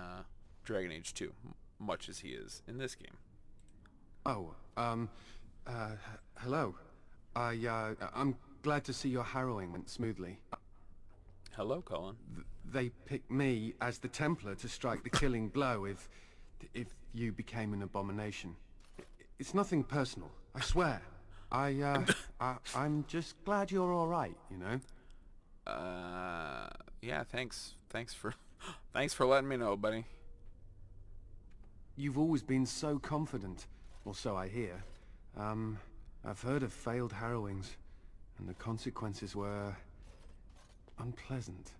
Dragon Age 2, much as he is in this game. Oh, hello. I'm glad to see your harrowing went smoothly. Hello, Cullen. They picked me as the Templar to strike the killing blow if you became an abomination. It's nothing personal, I swear. I'm just glad you're all right, you know. Yeah, thanks for letting me know, buddy. You've always been so confident, or so I hear. I've heard of failed harrowings, and the consequences were unpleasant.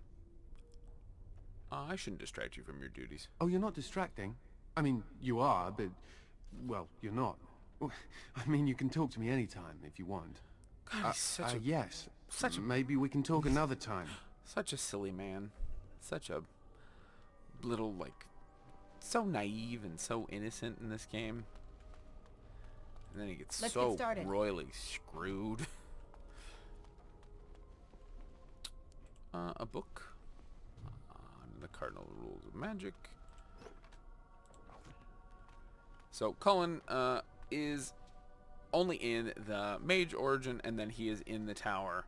I shouldn't distract you from your duties. Oh, you're not distracting? I mean, you are, but, well, you're not. I mean, you can talk to me anytime if you want. God, he's yes. Maybe we can talk another time. Such a silly man. Such a little, like, so naive and so innocent in this game. And then he gets so royally screwed. A book on the cardinal rules of magic. So Cullen is only in the Mage origin, and then he is in the tower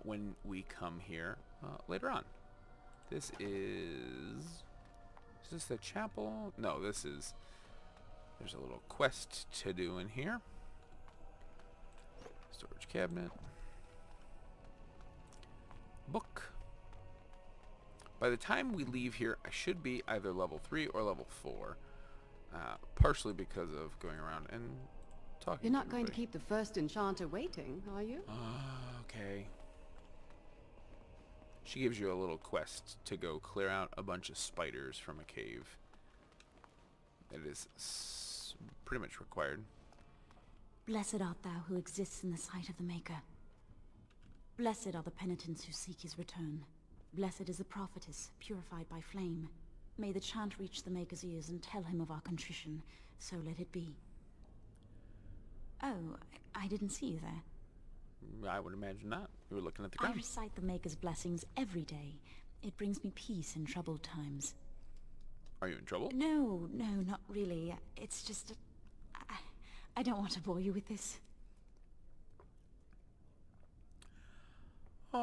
when we come here later on. This is this the chapel? No, this is... There's a little quest to do in here. Storage cabinet. Book. By the time we leave here, I should be either level 3 or level 4. Partially because of going around and talking You're not to going to everybody. keep the first enchanter waiting, are you? Okay. She gives you a little quest to go clear out a bunch of spiders from a cave. It is pretty much required. Blessed art thou who exists in the sight of the Maker. Blessed are the penitents who seek his return. Blessed is the prophetess, purified by flame. May the chant reach the Maker's ears and tell him of our contrition, so let it be. Oh, I didn't see you there. I would imagine not. You were looking at the I ground. recite the Maker's blessings every day. It brings me peace in troubled times. Are you in trouble? No, not really. It's just... I don't want to bore you with this. We'll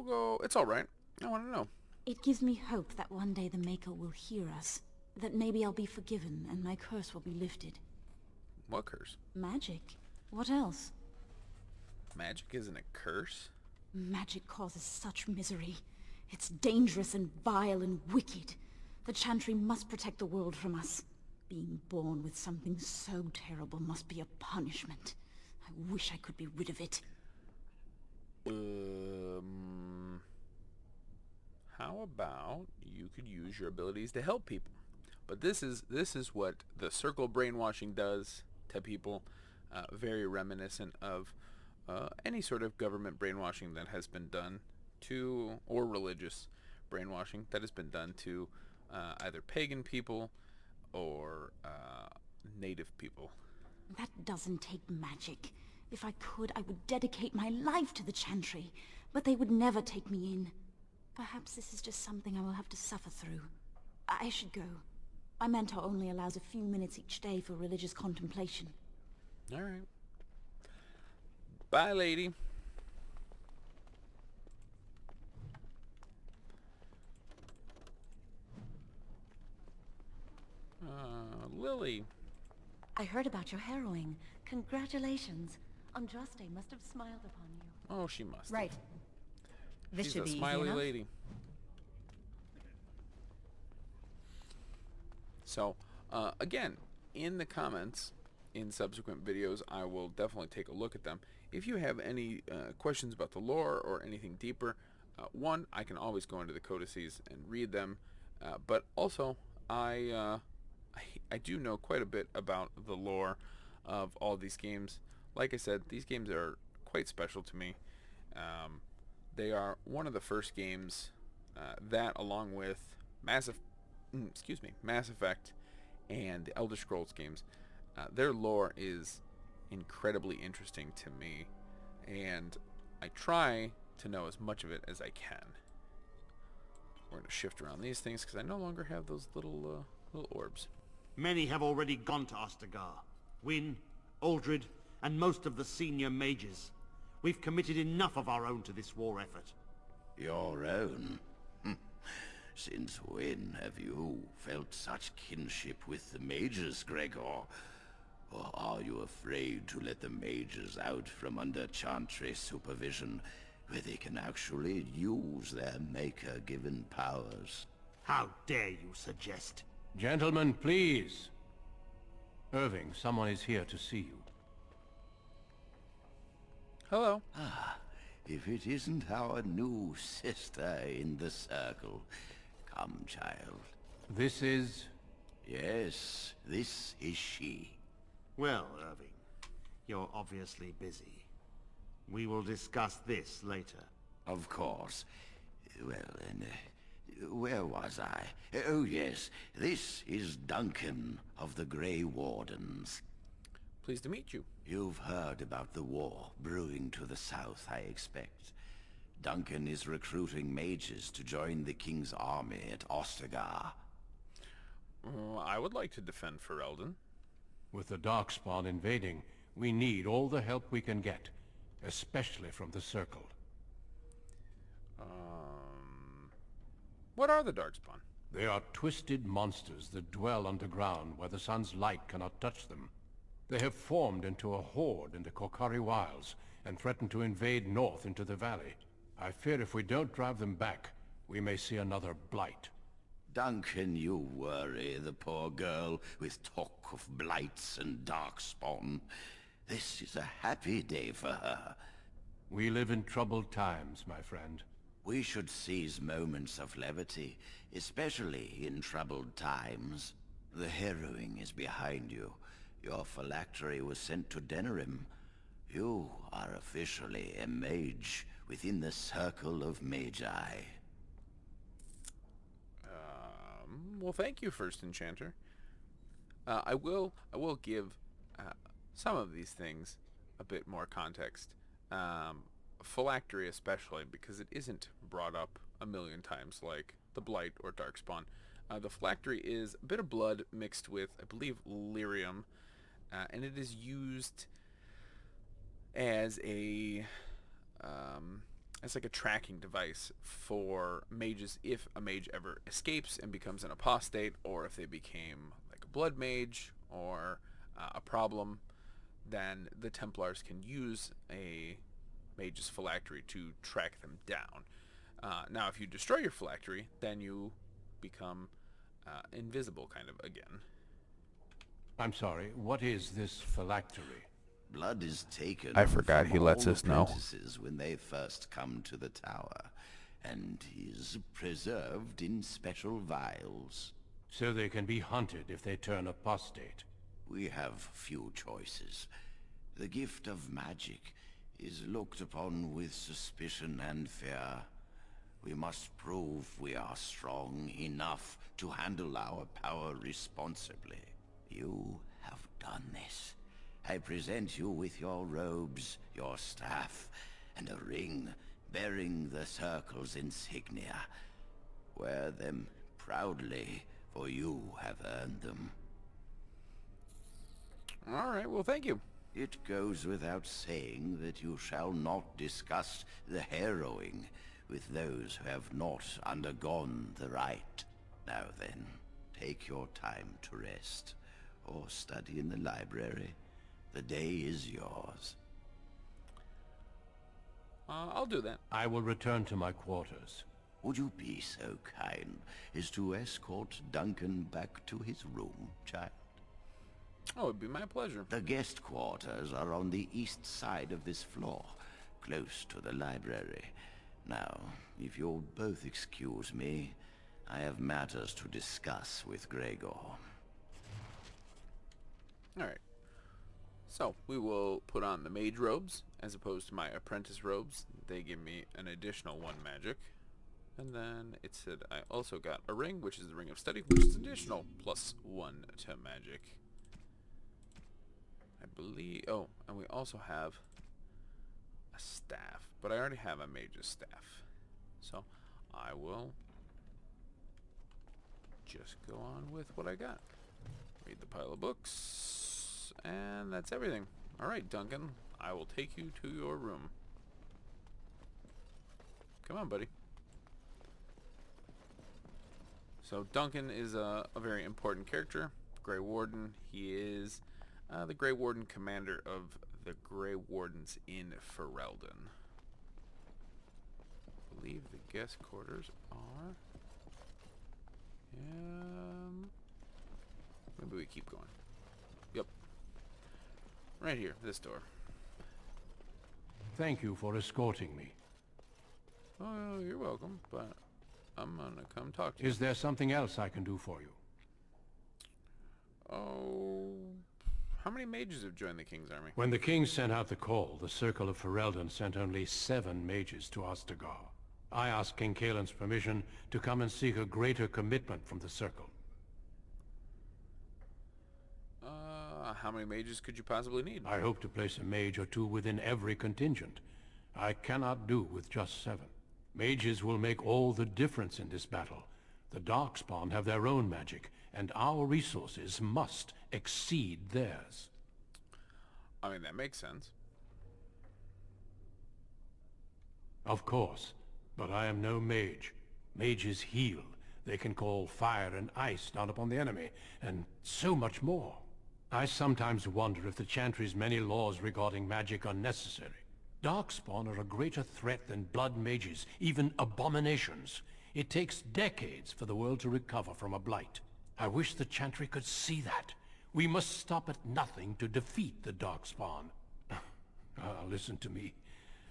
go... It's alright. I want to know. It gives me hope that one day the Maker will hear us. That maybe I'll be forgiven and my curse will be lifted. What curse? Magic. What else? Magic isn't a curse? Magic causes such misery. It's dangerous and vile and wicked. The Chantry must protect the world from us. Being born with something so terrible must be a punishment. I wish I could be rid of it. How about you could use your abilities to help people? But this is what the circle brainwashing does to people. Very reminiscent of any sort of government brainwashing that has been done to, or religious brainwashing that has been done to either pagan people or native people. That doesn't take magic. If I could, I would dedicate my life to the Chantry, but they would never take me in. Perhaps this is just something I will have to suffer through. I should go. My mentor only allows a few minutes each day for religious contemplation. All right. Bye, lady. Lily. I heard about your harrowing. Congratulations. Andraste must have smiled upon you. Oh, she must. Right. This She's should a be easy smiley enough. lady. So, again, in the comments, in subsequent videos, I will definitely take a look at them. If you have any questions about the lore or anything deeper, one, I can always go into the codices and read them, but also I do know quite a bit about the lore of all these games. Like I said, these games are quite special to me. They are one of the first games that, along with Mass Effect and the Elder Scrolls games, their lore is incredibly interesting to me, and I try to know as much of it as I can. We're going to shift around these things because I no longer have those little orbs. Many have already gone to Ostagar. Wynne, Aldred, and most of the senior mages. We've committed enough of our own to this war effort. Your own? Since when have you felt such kinship with the mages, Gregor? Or are you afraid to let the mages out from under Chantry supervision, where they can actually use their Maker-given powers? How dare you suggest? Gentlemen, please. Irving, someone is here to see you. Hello. Ah, if it isn't our new sister in the circle. Come, child. This is... Yes, this is she. Well, Irving, you're obviously busy. We will discuss this later. Of course. Well, then, where was I? Oh, yes. This is Duncan of the Grey Wardens. Pleased to meet you. You've heard about the war brewing to the south, I expect. Duncan is recruiting mages to join the King's army at Ostagar. I would like to defend Ferelden. With the Darkspawn invading, we need all the help we can get, especially from the Circle. What are the Darkspawn? They are twisted monsters that dwell underground where the sun's light cannot touch them. They have formed into a horde in the Korkari Wilds and threaten to invade north into the valley. I fear if we don't drive them back, we may see another blight. Duncan, you worry the poor girl with talk of blights and darkspawn. This is a happy day for her. We live in troubled times, my friend. We should seize moments of levity, especially in troubled times. The harrowing is behind you. Your phylactery was sent to Denerim. You are officially a mage within the circle of Magi. Well, thank you, First Enchanter. I will give some of these things a bit more context. Phylactery especially, because it isn't brought up a million times like the Blight or Darkspawn. The phylactery is a bit of blood mixed with, I believe, lyrium, and it is used as a like a tracking device for mages if a mage ever escapes and becomes an apostate, or if they became like a blood mage or a problem, then the Templars can use a mage's phylactery to track them down. Now, if you destroy your phylactery, then you become invisible, kind of, again. I'm sorry, what is this phylactery? Blood is taken I forgot from he lets all us know. apprentices when they first come to the tower, and is preserved in special vials. so they can be hunted if they turn apostate. We have few choices. The gift of magic is looked upon with suspicion and fear. We must prove we are strong enough to handle our power responsibly. You have done this. I present you with your robes, your staff, and a ring bearing the Circle's insignia. Wear them proudly, for you have earned them. All right, well, thank you. It goes without saying that you shall not discuss the harrowing with those who have not undergone the rite. Now then, take your time to rest, or study in the library. The day is yours. I'll do that. I will return to my quarters. Would you be so kind as to escort Duncan back to his room, child? Oh, it'd be my pleasure. The guest quarters are on the east side of this floor, close to the library. Now, if you'll both excuse me, I have matters to discuss with Gregor. Alright. So, we will put on the mage robes, as opposed to my apprentice robes. They give me an additional 1 magic. And then it said I also got a ring, which is the Ring of Study, which is additional +1 to magic. I believe... Oh, and we also have a staff. But I already have a mage's staff. So, I will just go on with what I got. Read the pile of books. And that's everything. Alright, Duncan. I will take you to your room. Come on, buddy. So Duncan is a very important character. Grey Warden. He is the Grey Warden commander of the Grey Wardens in Ferelden. I believe the guest quarters are... maybe we keep going. Yep. Right here, this door. Thank you for escorting me. Oh, you're welcome, but I'm gonna come talk to you. Is there something else I can do for you? Oh... How many mages have joined the King's army? When the king sent out the call, the Circle of Ferelden sent only 7 mages to Ostagar. I asked King Kaelin's permission to come and seek a greater commitment from the Circle. How many mages could you possibly need? I hope to place a mage or 2 within every contingent. I cannot do with just 7. Mages will make all the difference in this battle. The Darkspawn have their own magic, and our resources must exceed theirs. I mean, that makes sense. Of course, but I am no mage. Mages heal. They can call fire and ice down upon the enemy, and so much more. I sometimes wonder if the Chantry's many laws regarding magic are necessary. Darkspawn are a greater threat than blood mages, even abominations. It takes decades for the world to recover from a blight. I wish the Chantry could see that. We must stop at nothing to defeat the Darkspawn. Listen to me.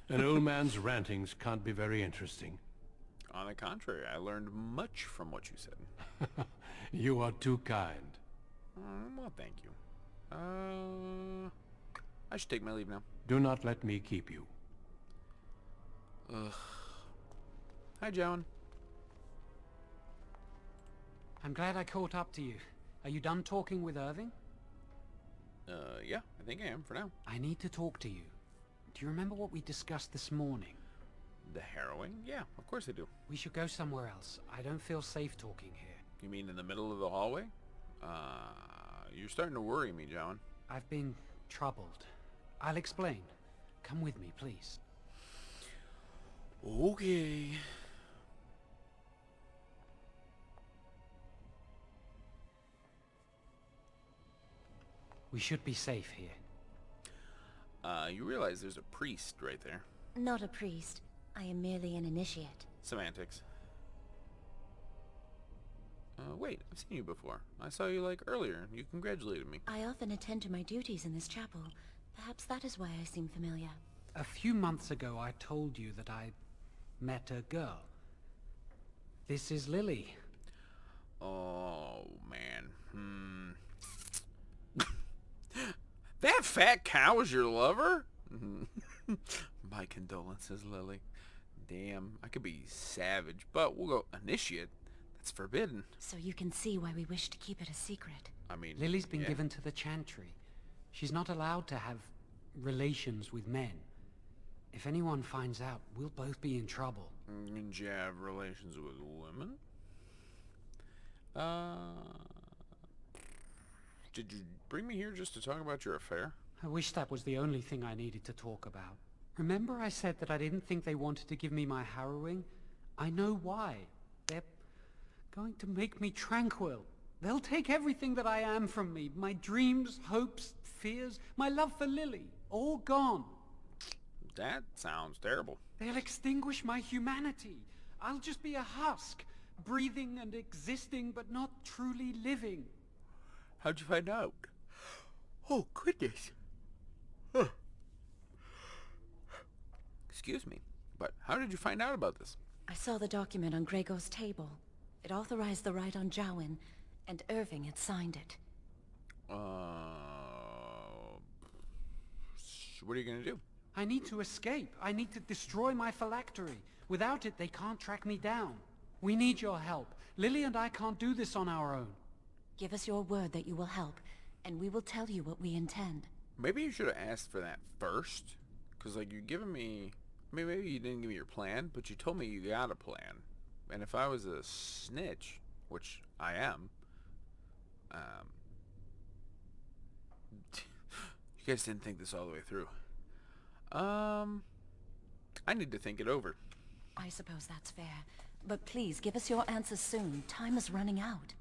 An old man's rantings can't be very interesting. On the contrary, I learned much from what you said. You are too kind. Well, thank you. I should take my leave now. Do not let me keep you. Ugh. Hi, Joan. I'm glad I caught up to you. Are you done talking with Irving? Yeah, I think I am for now. I need to talk to you. Do you remember what we discussed this morning? The harrowing? Yeah, of course I do. We should go somewhere else. I don't feel safe talking here. You mean in the middle of the hallway? You're starting to worry me, Joan. I've been troubled. I'll explain. Come with me, please. Okay. We should be safe here. You realize there's a priest right there. Not a priest. I am merely an initiate. Semantics. Wait, I've seen you before. I saw you, like, earlier. You congratulated me. I often attend to my duties in this chapel. Perhaps that is why I seem familiar. A few months ago, I told you that I met a girl. This is Lily. Oh, man. That fat cow is your lover? My condolences, Lily. Damn, I could be savage, but we'll go initiate. That's forbidden. So you can see why we wish to keep it a secret. I mean, Lily's been yeah. given to the Chantry. She's not allowed to have relations with men. If anyone finds out, we'll both be in trouble. Did you have relations with women? Did you bring me here just to talk about your affair? I wish that was the only thing I needed to talk about. Remember I said that I didn't think they wanted to give me my harrowing? I know why. They're going to make me tranquil. They'll take everything that I am from me. My dreams, hopes, fears, my love for Lily. All gone. That sounds terrible. They'll extinguish my humanity. I'll just be a husk, breathing and existing, but not truly living. How'd you find out? Oh, goodness. Huh. Excuse me, but how did you find out about this? I saw the document on Gregor's table. It authorized the right on Jowan, and Irving had signed it. What are you gonna do? I need to escape. I need to destroy my phylactery. Without it, they can't track me down. We need your help. Lily and I can't do this on our own. Give us your word that you will help, and we will tell you what we intend. Maybe you should have asked for that first. Because, like, you're giving me... I mean, maybe you didn't give me your plan, but you told me you got a plan. And if I was a snitch, which I am, you guys didn't think this all the way through. I need to think it over. I suppose that's fair. But please, give us your answers soon. Time is running out.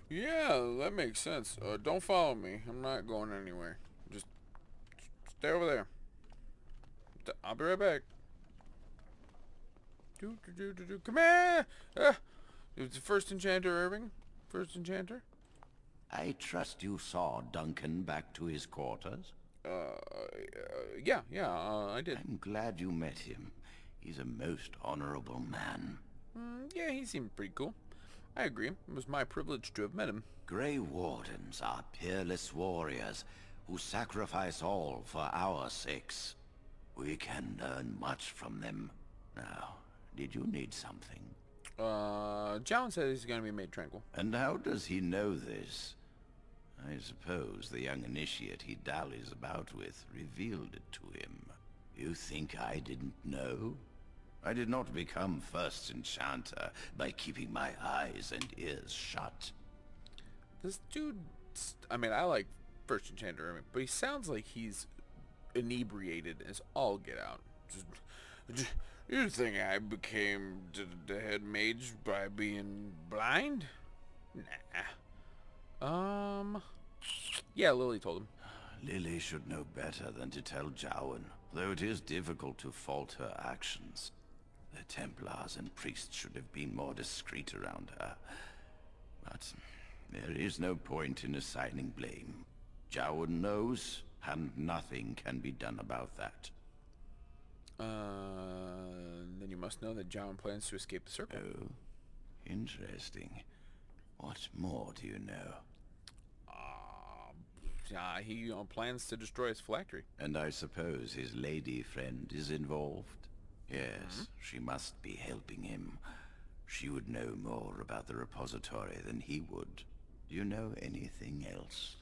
Yeah, that makes sense. Don't follow me. I'm not going anywhere. Just stay over there. I'll be right back. Come here! It's the first enchanter, Irving. First enchanter. I trust you saw Duncan back to his quarters? Yeah, I did. I'm glad you met him. He's a most honorable man. Yeah, he seemed pretty cool. I agree. It was my privilege to have met him. Grey Wardens are peerless warriors who sacrifice all for our sakes. We can learn much from them. Now, did you need something? John says he's going to be made tranquil. And how does he know this? I suppose the young initiate he dallies about with revealed it to him. You think I didn't know? I did not become first enchanter by keeping my eyes and ears shut. This dude, I mean, I like first enchanter, but he sounds like he's inebriated as all get out. You think I became the head mage by being blind? Nah. Yeah, Lily told him. Lily should know better than to tell Jowan, though it is difficult to fault her actions. The Templars and priests should have been more discreet around her. But there is no point in assigning blame. Jowan knows, and nothing can be done about that. Then you must know that Jowan plans to escape the circle. Oh, interesting. What more do you know? He plans to destroy his phylactery. And I suppose his lady friend is involved? Yes, she must be helping him. She would know more about the repository than he would. Do you know anything else?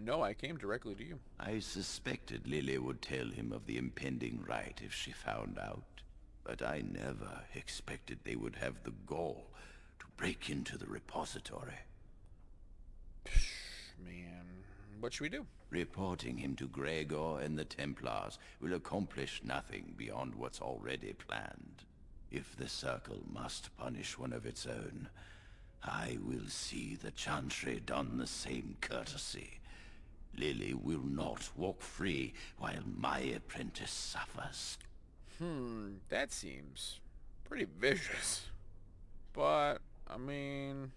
No, I came directly to you. I suspected Lily would tell him of the impending rite if she found out. But I never expected they would have the gall to break into the repository. Man, what should we do? Reporting him to Gregor and the Templars will accomplish nothing beyond what's already planned. If the Circle must punish one of its own, I will see the Chantry done the same courtesy. Lily will not walk free while my apprentice suffers. That seems pretty vicious. But, I mean...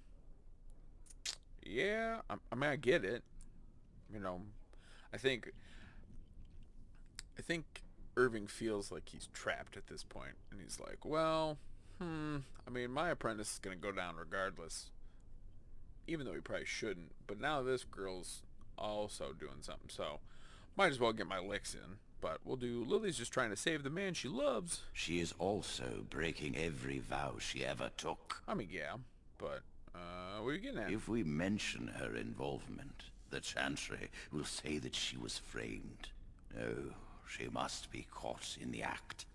Yeah, I get it. You know, I think Irving feels like he's trapped at this point, and he's like, well, I mean, my apprentice is going to go down regardless. Even though he probably shouldn't. But now this girl's also doing something, so might as well get my licks in. But we'll do... Lily's just trying to save the man she loves. She is also breaking every vow she ever took. I mean, yeah, but, what are you getting at? If we mention her involvement, the Chantry will say that she was framed. No, she must be caught in the act.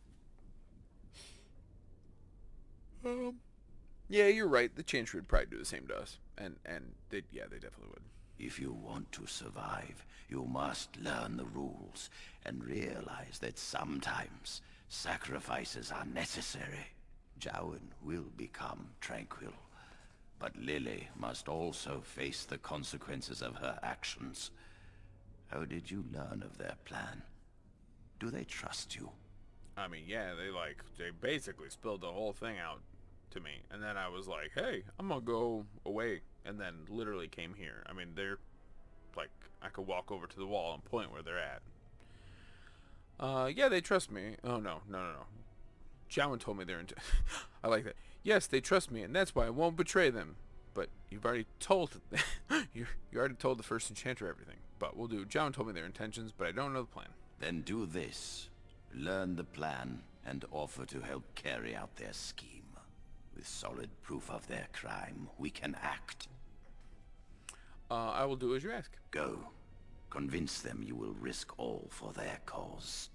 Yeah, you're right. The Chantry would probably do the same to us. And they definitely would. If you want to survive, you must learn the rules and realize that sometimes sacrifices are necessary. Jowen will become tranquil, but Lily must also face the consequences of her actions. How did you learn of their plan? Do they trust you? I mean, yeah, they basically spilled the whole thing out to me. And then I was like, hey, I'm gonna go away. And then literally came here. I mean, they're like, I could walk over to the wall and point where they're at. Yeah, they trust me. Oh, no. Jowen told me they're I like that. Yes, they trust me, and that's why I won't betray them. But you've already told... you already told the first enchanter everything. But we'll do. Jowen told me their intentions, but I don't know the plan. Then do this. Learn the plan and offer to help carry out their scheme. With solid proof of their crime, we can act. I will do as you ask. Go. Convince them you will risk all for their cause.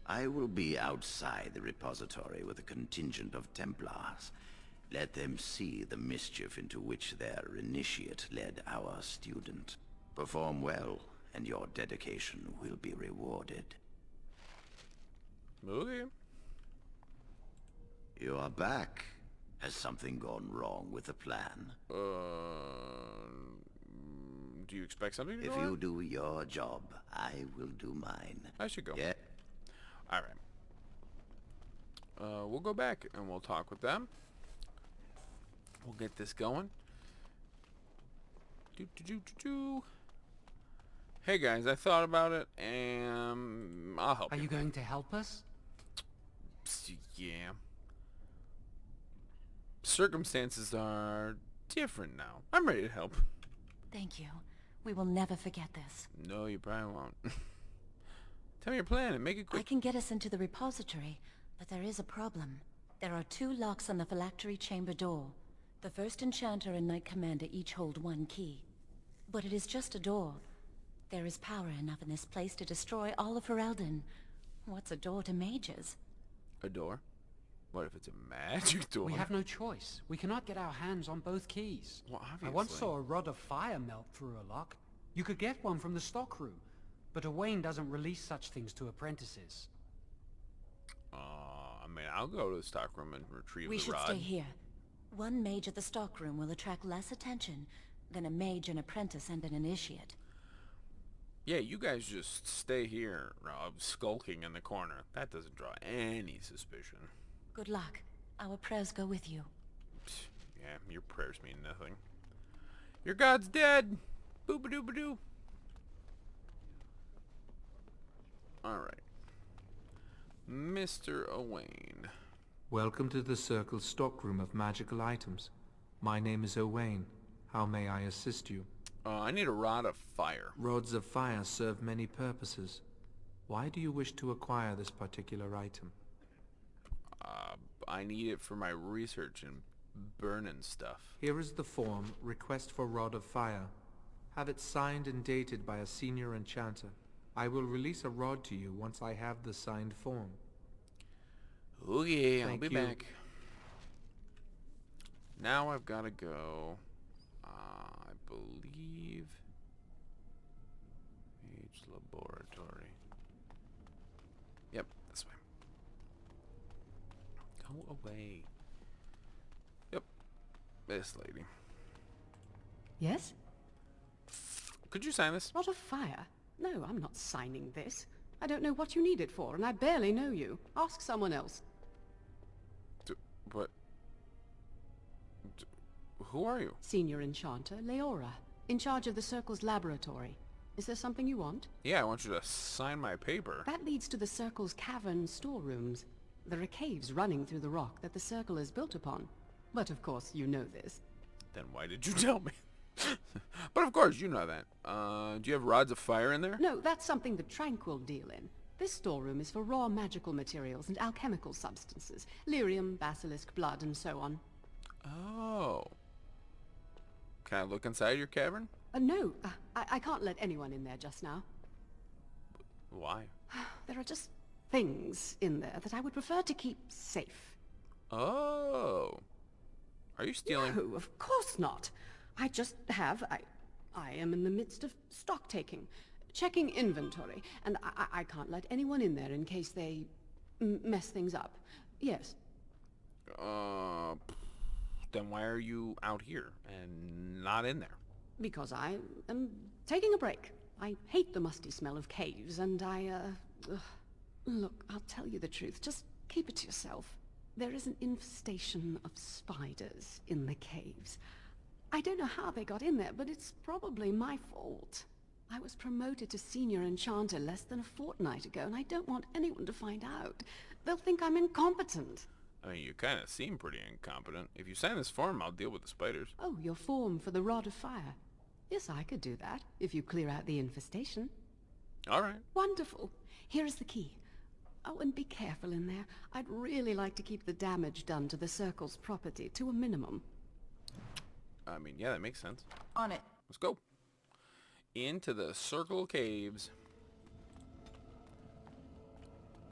I will be outside the repository with a contingent of Templars. Let them see the mischief into which their initiate led our student. Perform well, and your dedication will be rewarded. Okay. You are back. Has something gone wrong with the plan? Do you expect something to go If on? you do your job, I will do mine. I should go. Yeah. All right. We'll go back and we'll talk with them. We'll get this going. Hey guys, I thought about it and I'll help you. Are you going to help us? Yeah. Circumstances are different now. I'm ready to help. Thank you. We will never forget this. No, you probably won't. Tell me your plan and make it quick. I can get us into the repository, but there is a problem. There are 2 locks on the phylactery chamber door. The first enchanter and knight commander each hold 1 key. But it is just a door. There is power enough in this place to destroy all of Ferelden. What's a door to mages? A door? What if it's a magic door? We have no choice. We cannot get our hands on both keys. Well, obviously. I once saw a rod of fire melt through a lock. You could get one from the stockroom, but Owain doesn't release such things to apprentices. I mean, I'll go to the stockroom and retrieve We the should rod. stay here. 1 mage at the stockroom will attract less attention than a mage, an apprentice, and an initiate. Yeah, you guys just stay here, skulking in the corner. That doesn't draw any suspicion. Good luck. Our prayers go with you. Yeah, your prayers mean nothing. Your god's dead! Boop-a-doop-a-doo! Alright. Mr. Owain. Welcome to the Circle's stockroom of magical items. My name is Owain. How may I assist you? I need a rod of fire. Rods of fire serve many purposes. Why do you wish to acquire this particular item? I need it for my research and burning stuff. Here is the form, Request for Rod of Fire. Have it signed and dated by a senior enchanter. I will release a rod to you once I have the signed form. Okay, I'll Thank be you. back. Now I've got to go, I believe, Mage Laboratory. Yep, this way. Go away. Yep, this lady. Yes? Could you sign this? Rod of fire? No, I'm not signing this. I don't know what you need it for, and I barely know you. Ask someone else. But... who are you? Senior Enchanter, Leora, in charge of the Circle's laboratory. Is there something you want? Yeah, I want you to sign my paper. That leads to the Circle's cavern storerooms. There are caves running through the rock that the circle is built upon. But of course you know this. Then why did you tell me? But of course you know that. Do you have rods of fire in there? No, that's something the Tranquil deal in. This storeroom is for raw magical materials and alchemical substances. Lyrium, basilisk, blood, and so on. Oh. Can I look inside your cavern? No, I can't let anyone in there just now. Why? There are just things in there that I would prefer to keep safe. Oh. Are you stealing? No, of course not. I just have... I am in the midst of stock taking, checking inventory, and I can't let anyone in there in case they mess things up. Yes. Then why are you out here and not in there? Because I am taking a break. I hate the musty smell of caves, and Look, I'll tell you the truth. Just keep it to yourself. There is an infestation of spiders in the caves. I don't know how they got in there, but it's probably my fault. I was promoted to senior enchanter less than a fortnight ago, and I don't want anyone to find out. They'll think I'm incompetent. I mean, you kind of seem pretty incompetent. If you sign this form, I'll deal with the spiders. Oh, your form for the Rod of Fire. Yes, I could do that, if you clear out the infestation. All right. Wonderful. Here is the key. Oh, and be careful in there. I'd really like to keep the damage done to the Circle's property to a minimum. I mean, yeah, that makes sense. On it. Let's go. Into the Circle Caves.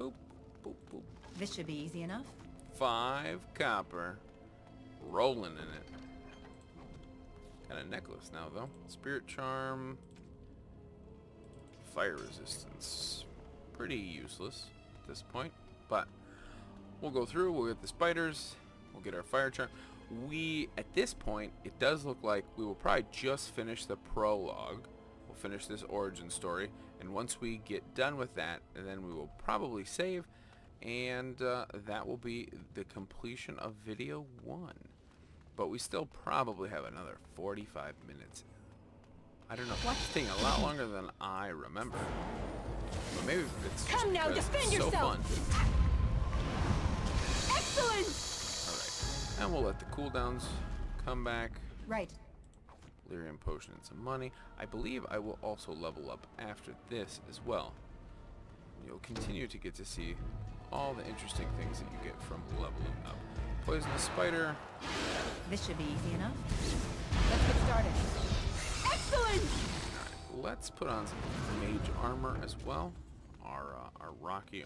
Boop, boop, boop. This should be easy enough. 5 copper. Rolling in it. Got a necklace now, though. Spirit Charm. Fire resistance. Pretty useless at this point. But we'll go through. We'll get the spiders. We'll get our fire charm. At this point, it does look like we will probably just finish the prologue. We'll finish this origin story. And once we get done with that, then we will probably save. And that will be the completion of video 1. But we still probably have another 45 minutes. I don't know. It's taking a lot longer than I remember. But maybe it's Come now, defend so yourself. Fun. Excellent. Alright. And we'll let the cooldowns come back. Right. Lyrium potion and some money. I believe I will also level up after this as well. You'll continue to get to see all the interesting things that you get from leveling up. Poisonous spider. This should be easy enough. Let's get started. Excellent! Alright, let's put on some mage armor as well. Our rocky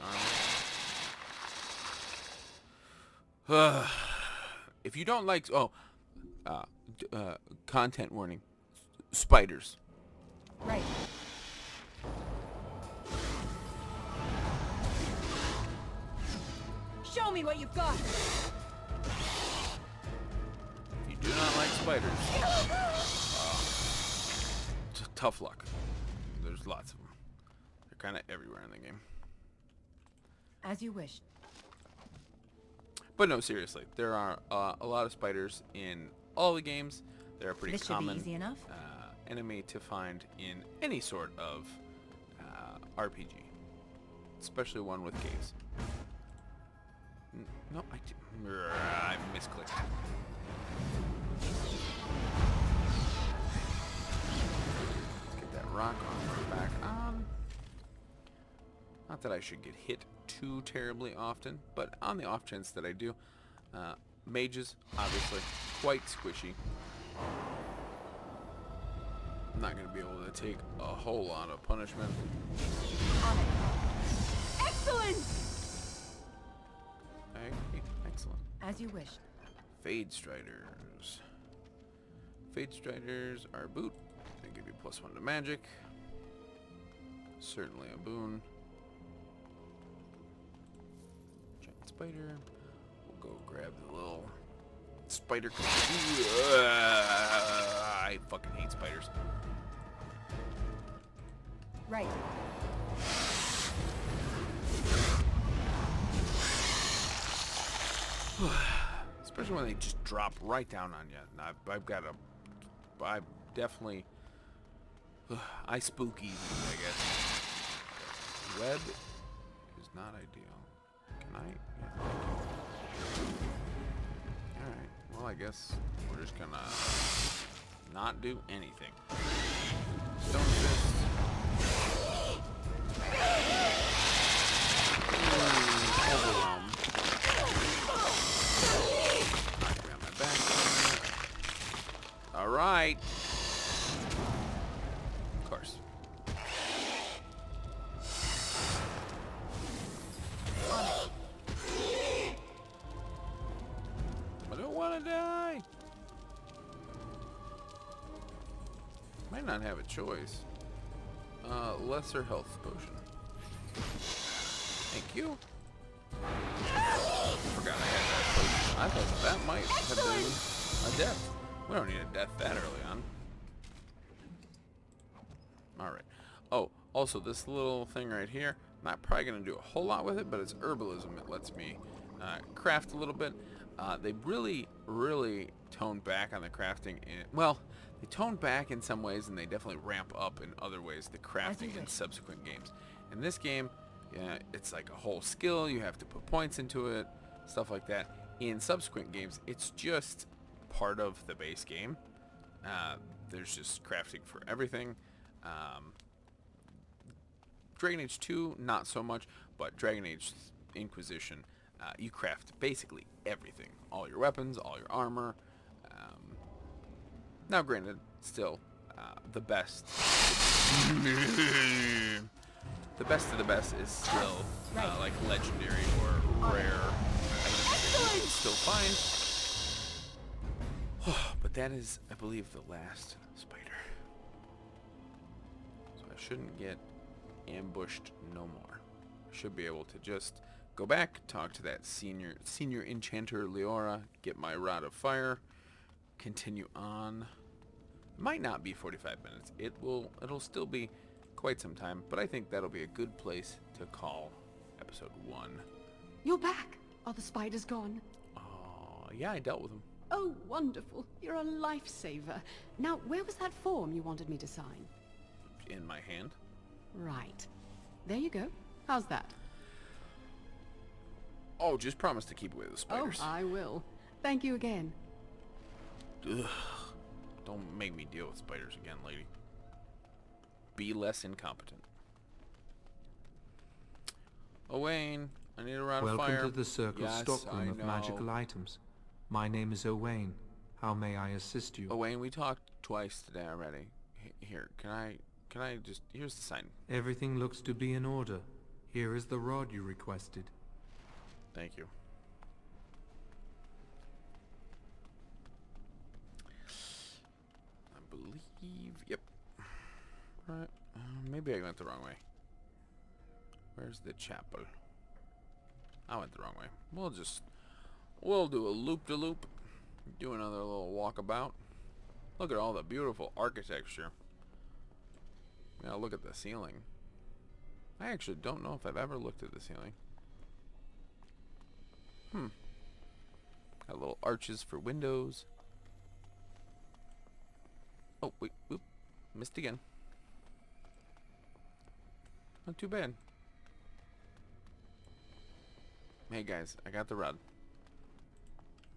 armor. If you don't like... content warning. Spiders. Right. Show me what you've got. If you do not like spiders, tough luck. There's lots of them. They're kind of everywhere in the game. As you wish. But no, seriously, there are a lot of spiders in all the games. They're a pretty This should common be easy enough. enemy to find in any sort of RPG, especially one with caves. No, I misclicked. Let's get that rock armor back on. Not that I should get hit too terribly often, but on the off chance that I do, mages, obviously, quite squishy. I'm not going to be able to take a whole lot of punishment. On it. Excellent! Excellent. As you wish. Fade Striders. Fade Striders are a boot. They give you +1 to magic. Certainly a boon. Giant spider. We'll go grab the little spider. I fucking hate spiders. Right. Especially when they just drop right down on you. I've got a... I definitely... I spook easy, I guess. Web is not ideal. Can Alright, well I guess we're just gonna not do anything. Stone fist. Overwhelm. Knock me on my back. Alright. Of course. I don't want to die. Might not have a choice. Lesser health potion. Thank you. Forgot I had that potion. I thought that might have been a death. We don't need a death that early on. Alright. Oh, also this little thing right here, I'm not probably going to do a whole lot with it, but it's herbalism. It lets me craft a little bit. They really toned back on the crafting. Well, they toned back in some ways, and they definitely ramp up in other ways the crafting in subsequent games. In this game, it's like a whole skill. You have to put points into it, stuff like that. In subsequent games, it's just part of the base game. There's just crafting for everything. Dragon Age 2, not so much, but Dragon Age Inquisition, you craft basically everything. All your weapons, all your armor. Now granted, still, the best. The best of the best is still like legendary or rare. It's still fine. But that is, I believe, the last spider. So I shouldn't get ambushed no more. I should be able to just go back, talk to that senior enchanter Leora, get my rod of fire, continue on. Might not be 45 minutes. It'll still be quite some time, but I think that'll be a good place to call episode 1. You're back. Are the spiders gone? Yeah, I dealt with them. Oh, wonderful. You're a lifesaver. Now, where was that form you wanted me to sign? In my hand. Right. There you go. How's that? Oh, just promise to keep away the spiders. Oh, I will. Thank you again. Ugh. Don't make me deal with spiders again, lady. Be less incompetent. Owain, I need a rod of fire. Welcome to the Circle stockroom of magical items. My name is Owain. How may I assist you? Owain, we talked twice today already. Here, can I just... Here's the sign. Everything looks to be in order. Here is the rod you requested. Thank you. I believe... Yep. Right. Maybe I went the wrong way. Where's the chapel? I went the wrong way. We'll do a loop-de-loop. Do another little walkabout. Look at all the beautiful architecture. Now look at the ceiling. I actually don't know if I've ever looked at the ceiling. Got little arches for windows. Oh, wait. Oop. Missed again. Not too bad. Hey guys, I got the rod.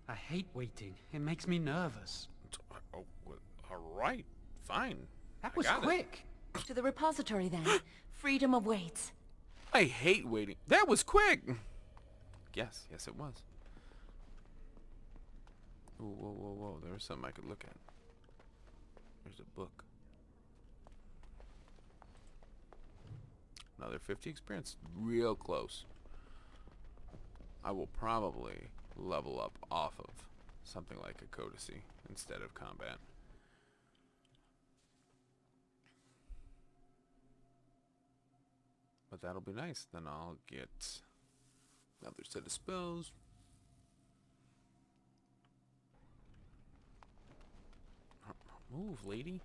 I hate waiting. It makes me nervous. Oh, alright. Fine. That was quick. To the repository then. Freedom awaits. I hate waiting. That was quick. Yes it was. Ooh, whoa. There was something I could look at. There's a book. Another 50 experience. Real close. I will probably level up off of something like a Codicy instead of combat. But that'll be nice. Then I'll get another set of spells. Move, lady.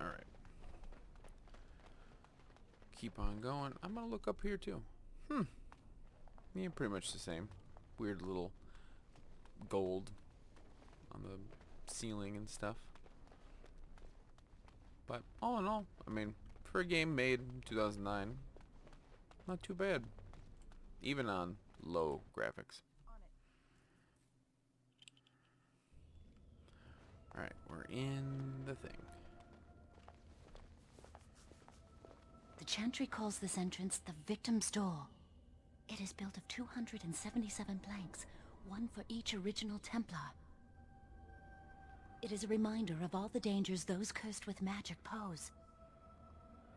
Alright. Keep on going. I'm gonna look up here too. Yeah, pretty much the same. Weird little gold on the ceiling and stuff. But all in all, I mean, for a game made in 2009, not too bad. even on low graphics. Alright, we're in the thing. The Chantry calls this entrance the Victim's Door. It is built of 277 planks, one for each original Templar. It is a reminder of all the dangers those cursed with magic pose.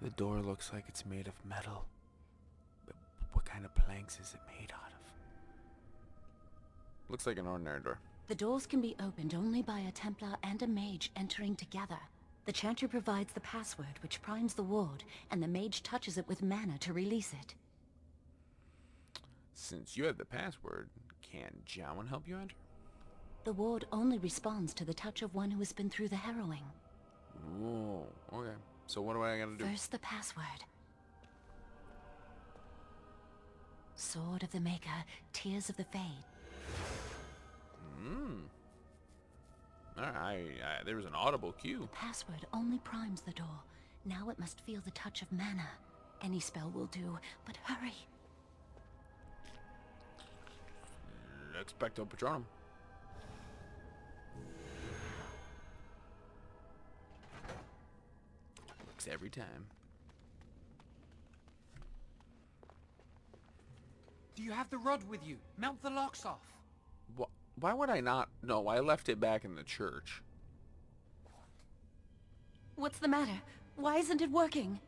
The door looks like it's made of metal. But what kind of planks is it made out of? Looks like an ordinary door. The doors can be opened only by a Templar and a Mage entering together. The Chantry provides the password, which primes the ward, and the Mage touches it with mana to release it. Since you have the password, can Jowan help you enter? The ward only responds to the touch of one who has been through the harrowing. Whoa, okay. So what do I gotta do? First, the password. Sword of the Maker, Tears of the Fade. Alright, there was an audible cue. The password only primes the door. Now it must feel the touch of mana. Any spell will do, but hurry. Expecto Patronum. Works every time. Do you have the rod with you? Melt the locks off. Why would I not? No, I left it back in the church. What's the matter? Why isn't it working?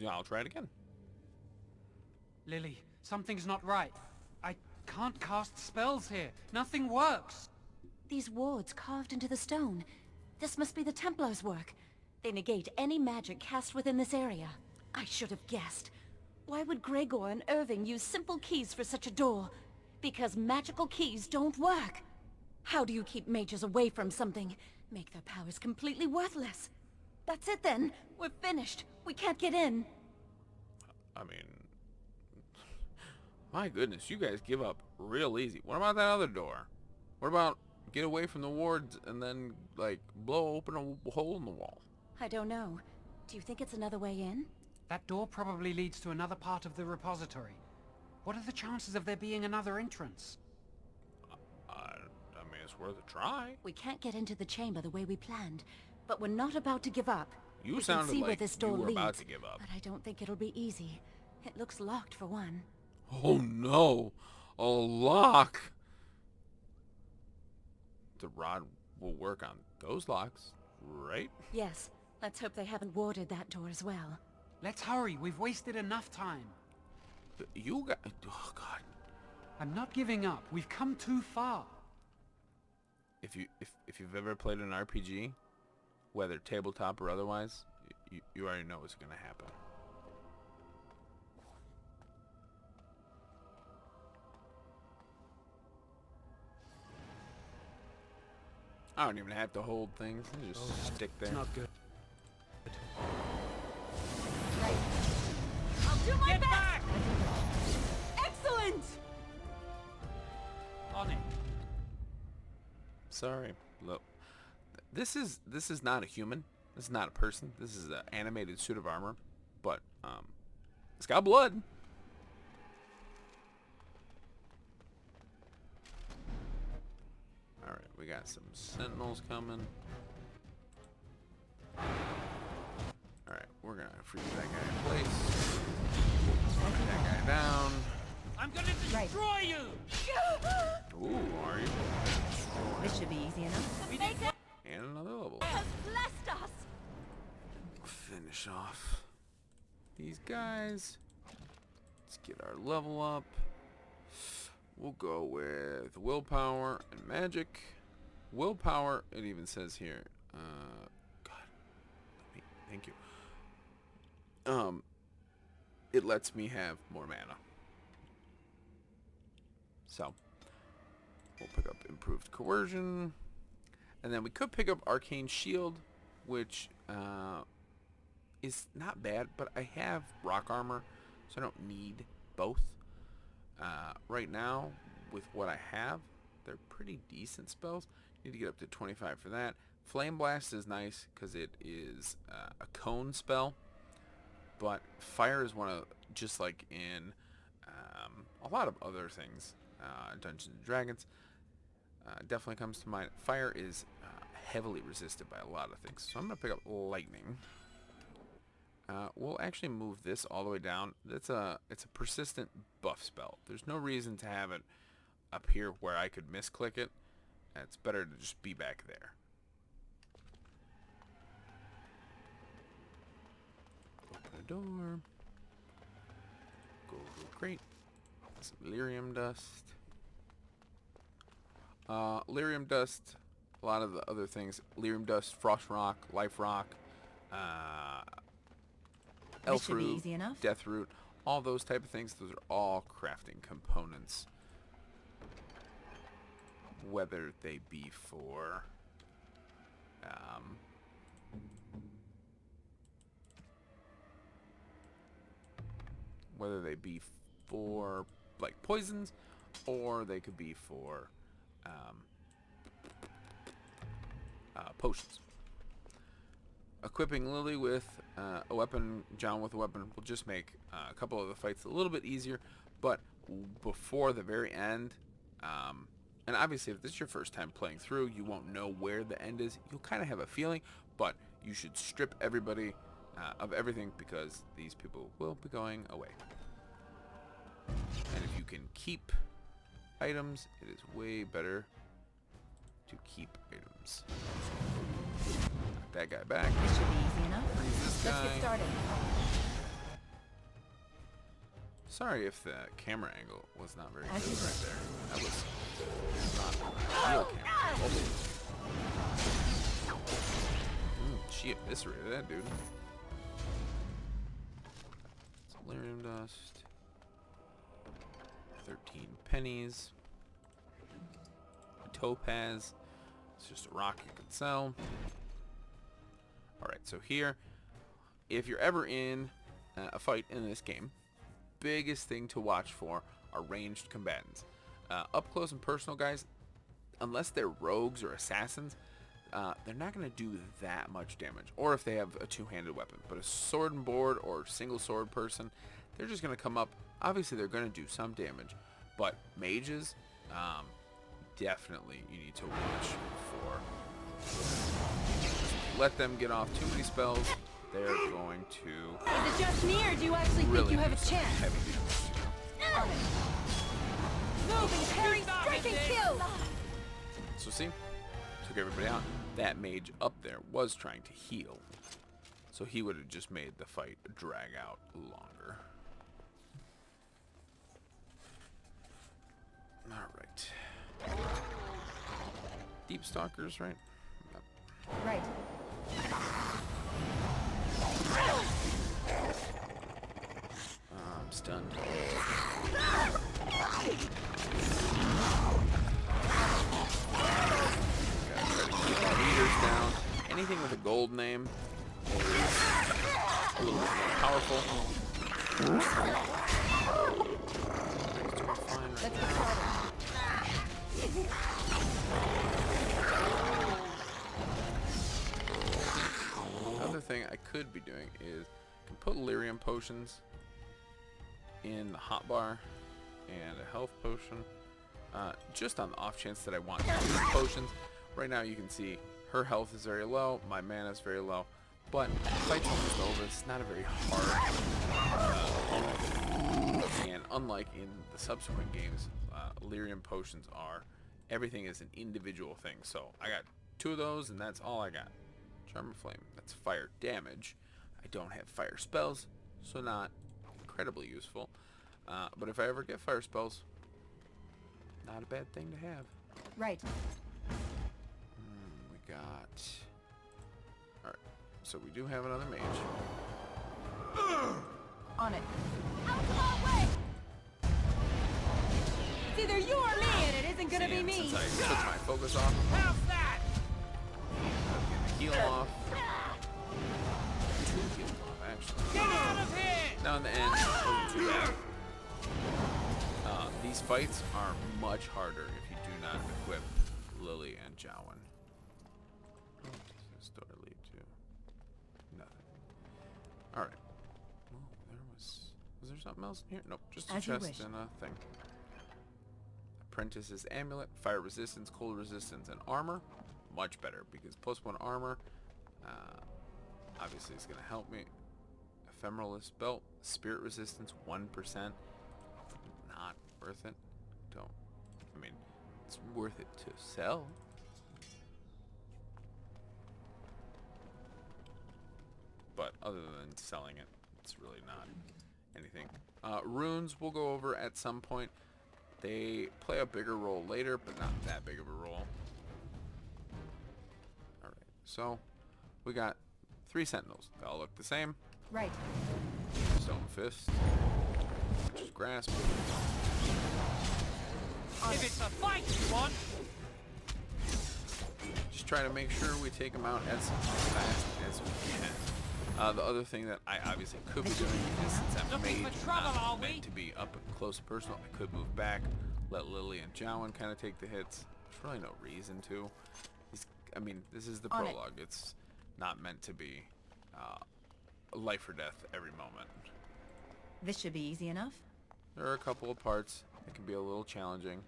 I'll try it again. Lily, something's not right. I can't cast spells here. Nothing works. These wards carved into the stone. This must be the Templars' work. They negate any magic cast within this area. I should have guessed. Why would Gregor and Irving use simple keys for such a door? Because magical keys don't work. How do you keep mages away from something? Make their powers completely worthless. That's it then. We're finished. We can't get in. I mean, my goodness, you guys give up real easy. What about that other door? What about get away from the wards and then, like, blow open a hole in the wall? I don't know. Do you think it's another way in? That door probably leads to another part of the repository. What are the chances of there being another entrance? I mean, it's worth a try. We can't get into the chamber the way we planned, but we're not about to give up. You we sounded can see like where this door you were leads, about to give up. but I don't think it'll be easy. It looks locked for one. Oh no! A lock! The rod will work on those locks, right? Yes. Let's hope they haven't warded that door as well. Let's hurry. We've wasted enough time. You got... Oh, God. I'm not giving up. We've come too far. If you've ever played an RPG, whether tabletop or otherwise, you already know what's going to happen. I don't even have to hold things. I just stick there. It's not good. I'll do my Get best! back! Excellent! On it. Sorry. Look, this is not a human. This is not a person. This is an animated suit of armor, but it's got blood. All right, we got some sentinels coming. All right, we're gonna freeze that guy in place. Knock that guy down. I'm gonna destroy you! Ooh, are you? This should be easy enough. The Maker And another level. has blessed us! Finish off these guys. Let's get our level up. We'll go with willpower and magic. Willpower, it even says here. God, thank you. It lets me have more mana. So, we'll pick up improved coercion. And then we could pick up arcane shield, which is not bad, but I have rock armor, so I don't need both. Right now, with what I have, they're pretty decent spells. Need to get up to 25 for that. Flame Blast is nice because it is a cone spell, but fire is one of just like in a lot of other things, Dungeons and Dragons, definitely comes to mind. Fire is heavily resisted by a lot of things, so I'm going to pick up lightning. We'll actually move this all the way down. It's a persistent buff spell. There's no reason to have it up here where I could misclick it. It's better to just be back there. Open a door. Go to a crate. Some lyrium dust. Lyrium dust. A lot of the other things. Lyrium dust, frost rock, life rock, elf root, death root, all those type of things. Those are all crafting components. Whether they be for like poisons, or they could be for potions. Equipping Lily with a weapon, John with a weapon, will just make a couple of the fights a little bit easier. But before the very end, and obviously if this is your first time playing through, you won't know where the end is. You'll kind of have a feeling, but you should strip everybody of everything, because these people will be going away. And if you can keep items, it is way better to keep items. Knock that guy back. This should be easy enough. Freeze this Let's guy. get started. Sorry if the camera angle was not very good right there. That was not a real camera. She eviscerated that dude. Some lyrium dust. 13 pennies. A topaz. It's just a rock you can sell. Alright, so here, if you're ever in a fight in this game, biggest thing to watch for are ranged combatants. Up close and personal guys, unless they're rogues or assassins, they're not going to do that much damage. Or if they have a two-handed weapon. But a sword and board or single sword person, they're just going to come up. Obviously, they're going to do some damage. But mages, definitely you need to watch for. Let them get off too many spells. They're going to. Is it just me, or do you actually think you have a chance? Heavy damage. Moving, parry, striking, kill! So see, took everybody out. That mage up there was trying to heal, so he would have just made the fight drag out longer. All right. Deep stalkers, right? Yep. Right. I'm stunned. Leaders down. Anything with a gold name is a little bit more powerful. Let's get started. Another thing I could be doing is I can put lyrium potions in the hotbar and a health potion, just on the off chance that I want to use potions. Right now you can see her health is very low, my mana is very low, but the fight's almost over. It's not a very hard opponent, and unlike in the subsequent games, lyrium potions are, everything is an individual thing. So I got 2 of those, and that's all I got. Charm of Flame, that's fire damage. I don't have fire spells, so not incredibly useful. But if I ever get fire spells, not a bad thing to have. Right. We got... Alright, so we do have another mage. On it. Out of our way! It's either you or me, and it isn't gonna be me. Since I took my focus off, How's that? heal off. 2 heals off, actually. Get out of here! Now in the end, it wasn't too bad. These fights are much harder if you do not equip Lily and Jowen. What does this door lead to? Nothing. Alright. Well, was there something else in here? Nope, just a As you chest wish. and a thing. Apprentice's amulet, fire resistance, cold resistance, and armor. Much better because +1 armor obviously is going to help me. Ephemeralist belt, spirit resistance 1%. Not worth it. I mean, it's worth it to sell. But other than selling it, it's really not anything. Runes we'll go over at some point. They play a bigger role later, but not that big of a role. Alright, so we got 3 sentinels. They all look the same. Right. Stone fist. Witch's grasp. If it's a fight you want! Just try to make sure we take them out as fast as we can. The other thing that I obviously could be doing is, since I'm Mage, not meant to be up close and personal, I could move back, let Lily and Jowan kind of take the hits. There's really no reason to. I mean, this is the prologue. It's not meant to be life or death every moment. This should be easy enough. There are a couple of parts that can be a little challenging,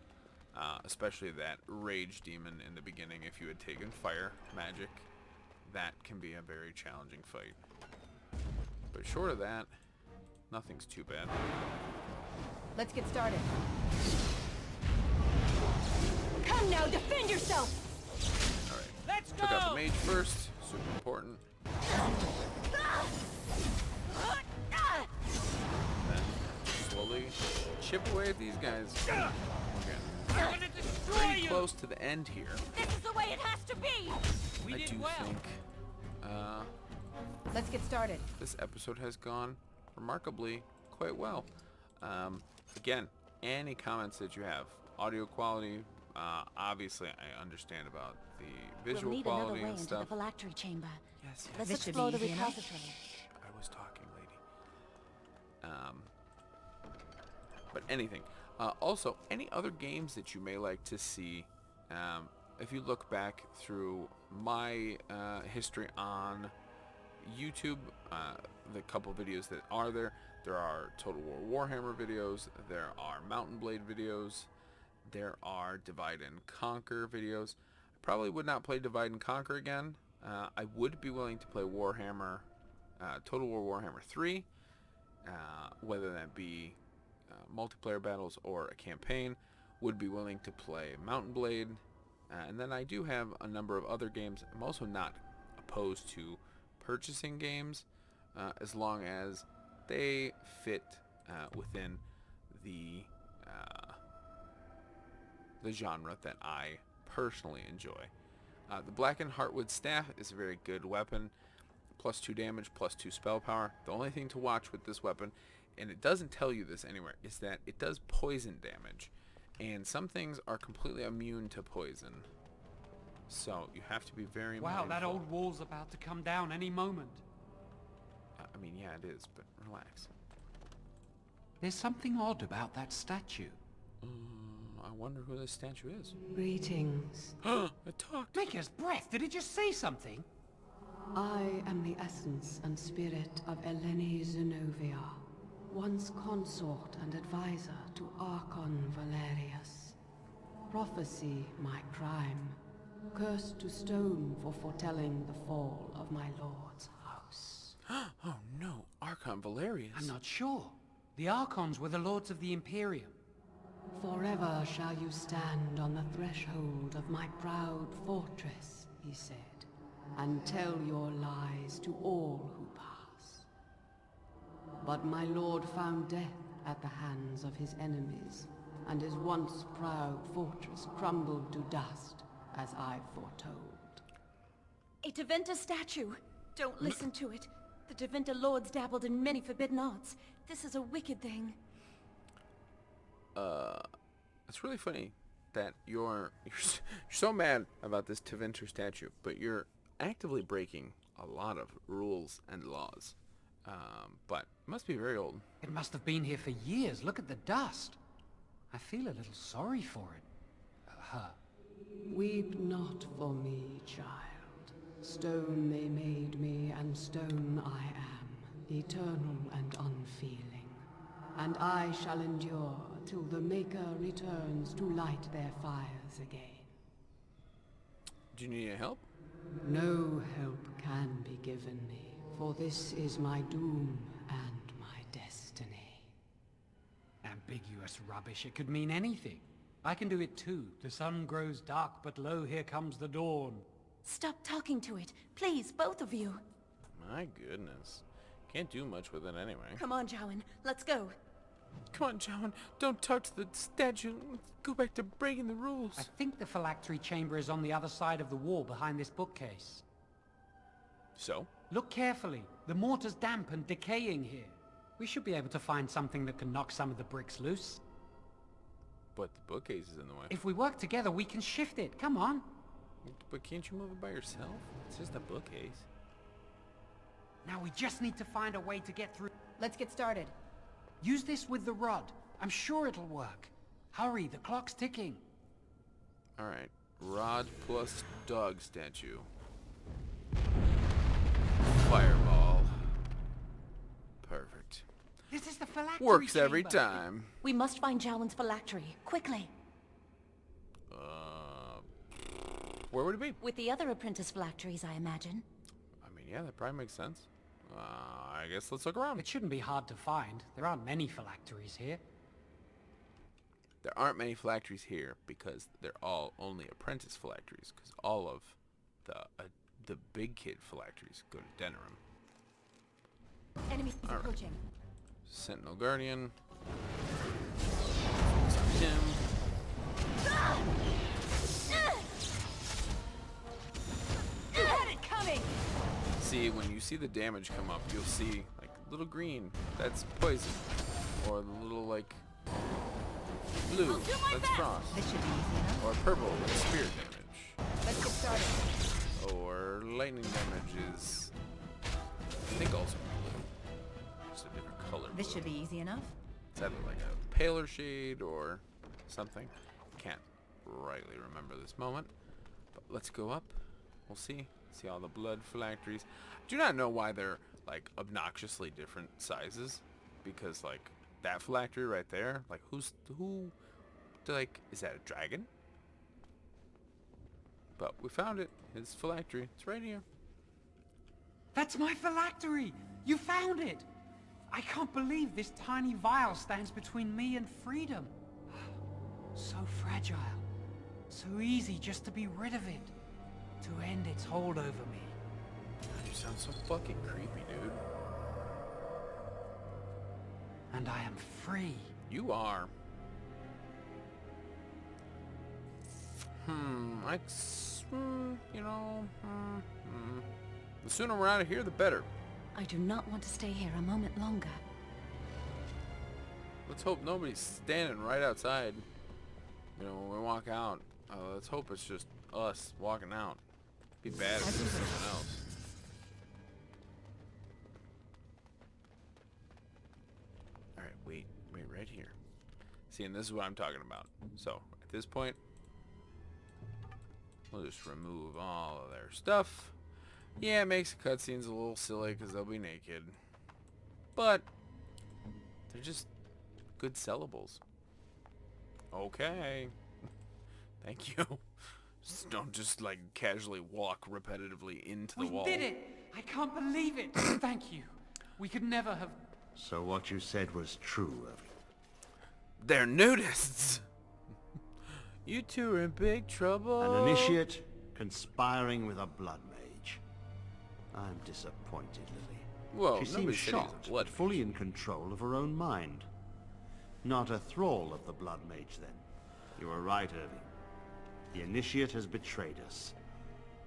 especially that rage demon in the beginning. If you had taken fire magic, that can be a very challenging fight. But short of that, nothing's too bad. Let's get started. Come now, defend yourself! Alright. Let's Took out go! the mage first. Super important. Then slowly chip away at these guys. We're getting pretty close to the end here. This is the way it has to be! I do think Let's get started. this episode has gone remarkably quite well. Again, any comments that you have, audio quality, obviously I understand about the visual we'll need quality another way and into stuff. the phylactery chamber. Yes, Let's this explore the repository. I was talking, lady. But anything. Also, any other games that you may like to see, if you look back through my history on YouTube, the couple videos that are there are Total War Warhammer videos, there are Mountain Blade videos, there are Divide and Conquer videos. I probably would not play Divide and Conquer again. I would be willing to play Warhammer, Total War Warhammer 3, whether that be multiplayer battles or a campaign. Would be willing to play Mountain Blade, and then I do have a number of other games. I'm also not opposed to purchasing games as long as they fit within the genre that I personally enjoy. The Blackened Heartwood Staff is a very good weapon. +2 damage, +2 spell power. The only thing to watch with this weapon, and it doesn't tell you this anywhere, is that it does poison damage. And some things are completely immune to poison. So you have to be very mindful. Wow, that old wall's about to come down any moment. I mean, yeah, it is, but relax. There's something odd about that statue. I wonder who this statue is. Greetings. It talked. Maker's breath, did it just say something? I am the essence and spirit of Eleni Zenobia, once consort and advisor to Archon Valerius. Prophecy my crime, cursed to stone for foretelling the fall of my lord's house. Oh no, Archon Valerius. I'm not sure. The Archons were the lords of the Imperium. Forever shall you stand on the threshold of my proud fortress, he said, and tell your lies to all who pass. But my lord found death at the hands of his enemies, and his once proud fortress crumbled to dust, as I foretold. A Teventa statue! Don't listen to it. The Teventa lords dabbled in many forbidden arts. This is a wicked thing. It's really funny that you're so mad about this Teventer statue, but you're actively breaking a lot of rules and laws. But it must be very old. It must have been here for years. Look at the dust. I feel a little sorry for it. Her. Weep not for me, child. Stone they made me, and stone I am, eternal and unfeeling. and I shall endure till the Maker returns to light their fires again. Do you need any help? No help can be given me, for this is my doom and my destiny. Ambiguous rubbish. It could mean anything. I can do it too. The sun grows dark, but lo, here comes the dawn. Stop talking to it. Please, both of you. My goodness. Can't do much with it anyway. Come on, Jowan. Let's go. Come on, Jowan. Don't touch the statue. Let's go back to breaking the rules. I think the phylactery chamber is on the other side of the wall behind this bookcase. So? Look carefully. The mortar's damp and decaying here. We should be able to find something that can knock some of the bricks loose. But the bookcase is in the way. If we work together, we can shift it. Come on. But can't you move it by yourself? It's just a bookcase. Now we just need to find a way to get through. Let's get started. Use this with the rod. I'm sure it'll work. Hurry, the clock's ticking. Alright. Rod plus dog statue. Fireball. Perfect. This is the phylactery Works every chamber. time. We must find Jowan's phylactery. Quickly. Where would it be? With the other apprentice phylacteries, I imagine. I mean, yeah, that probably makes sense. I guess let's look around. It shouldn't be hard to find. There aren't many phylacteries here. There aren't many phylacteries here because they're all only apprentice phylacteries. Because all of the big kid phylacteries go to Denerim. Enemies approaching. Sentinel Guardian. Focus on him. You had it coming! See, when you see the damage come up, you'll see, like, little green, that's poison. Or the little, like, blue, that's frost. This should be easy enough. Or purple, that's spirit damage. Let's get started. Or lightning damage is, I think, also blue. Just a different color. This should be easy enough. It's either like a paler shade or something. Can't rightly remember this moment. But let's go up. We'll see. See all the blood phylacteries. I do not know why they're like obnoxiously different sizes. Because like that phylactery right there, like who, like, is that a dragon? But we found it. His phylactery. It's right here. That's my phylactery! You found it! I can't believe this tiny vial stands between me and freedom. So fragile. So easy just to be rid of it. To end its hold over me. You sound so fucking creepy, dude. And I am free. You are. You know, the sooner we're out of here, the better. I do not want to stay here a moment longer. Let's hope nobody's standing right outside. You know, when we walk out. Let's hope it's just us walking out. Be bad if it was someone else. Alright, wait right here. See, and this is what I'm talking about. So, at this point, we'll just remove all of their stuff. Yeah, it makes the cutscenes a little silly because they'll be naked. But, they're just good sellables. Okay. Thank you. Just don't just like casually walk repetitively into the wall. We did it! I can't believe it! Thank you. We could never have... So what you said was true, They're nudists! You two are in big trouble. An initiate conspiring with a blood mage. I'm disappointed, Lily. Whoa, she nobody seems said he was a shocked, blood but fully in control of her own mind. Not a thrall of the blood mage, then. You were right, Irving. The initiate has betrayed us.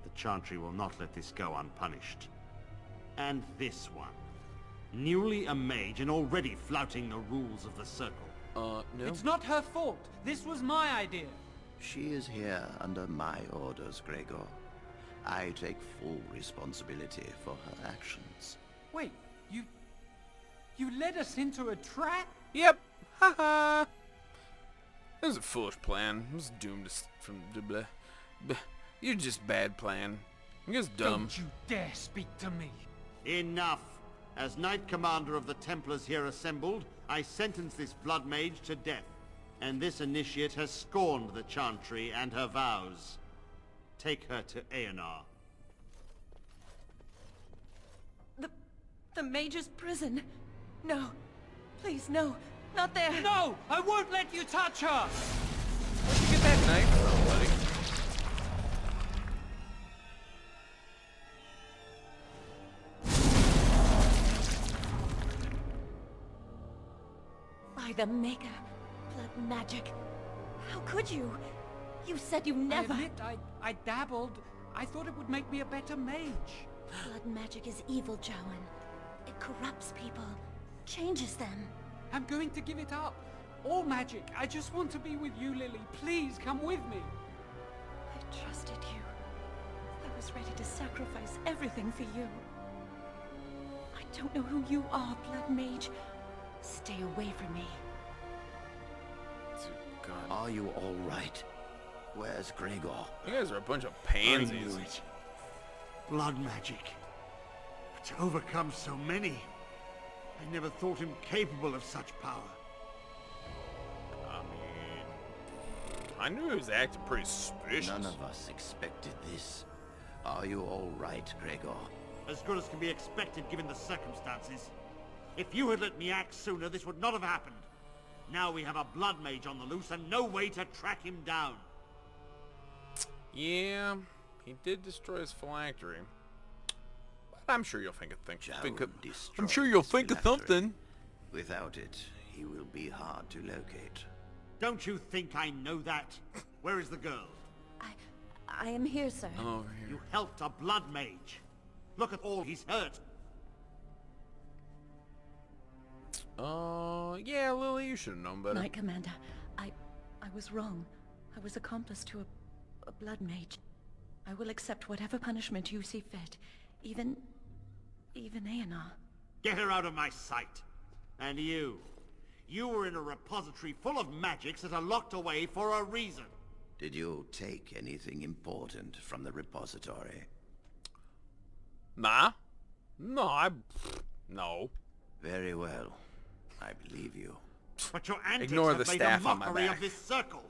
The Chantry will not let this go unpunished. And this one. Newly a mage and already flouting the rules of the Circle. No. It's not her fault. This was my idea. She is here under my orders, Gregor. I take full responsibility for her actions. Wait, you led us into a trap? Yep. Haha. It was a foolish plan. It was doomed from blah. You're just bad plan. You're just dumb. Don't you dare speak to me. Enough. As Knight Commander of the Templars here assembled, I sentence this Blood Mage to death. And this initiate has scorned the Chantry and her vows. Take her to Aenar. The Mage's prison. No. Please, no. Not there. No! I won't let you touch her! Where'd you get that knife from, buddy? By the Maker. Blood magic. How could you? You said you never... I admit, I dabbled. I thought it would make me a better mage. Blood magic is evil, Jowan. It corrupts people. Changes them. I'm going to give it up. All magic. I just want to be with you, Lily. Please, come with me. I trusted you. I was ready to sacrifice everything for you. I don't know who you are, Blood Mage. Stay away from me. God. Are you all right? Where's Gregor? You guys are a bunch of pansies. I knew it. Blood magic. But to overcome so many, I never thought him capable of such power. I mean, I knew he was acting pretty suspicious. None of us expected this. Are you all right, Gregor? As good as can be expected given the circumstances. If you had let me act sooner, this would not have happened. Now we have a blood mage on the loose and no way to track him down. Yeah, he did destroy his phylactery. But I'm sure you'll think of things. I'm sure you'll think of something. Without it, he will be hard to locate. Don't you think I know that? Where is the girl? I am here, sir. Over here. You helped a blood mage. Look at all he's hurt. Yeah, Lily, you should have known better. Knight Commander, I was wrong. I was accomplice to a blood mage. I will accept whatever punishment you see fit. Even Aenar. Get her out of my sight. And you. You were in a repository full of magics that are locked away for a reason. Did you take anything important from the repository? Nah. No. Very well. I believe you. But your antics Ignore have the made a staff on my mockery back. of this circle.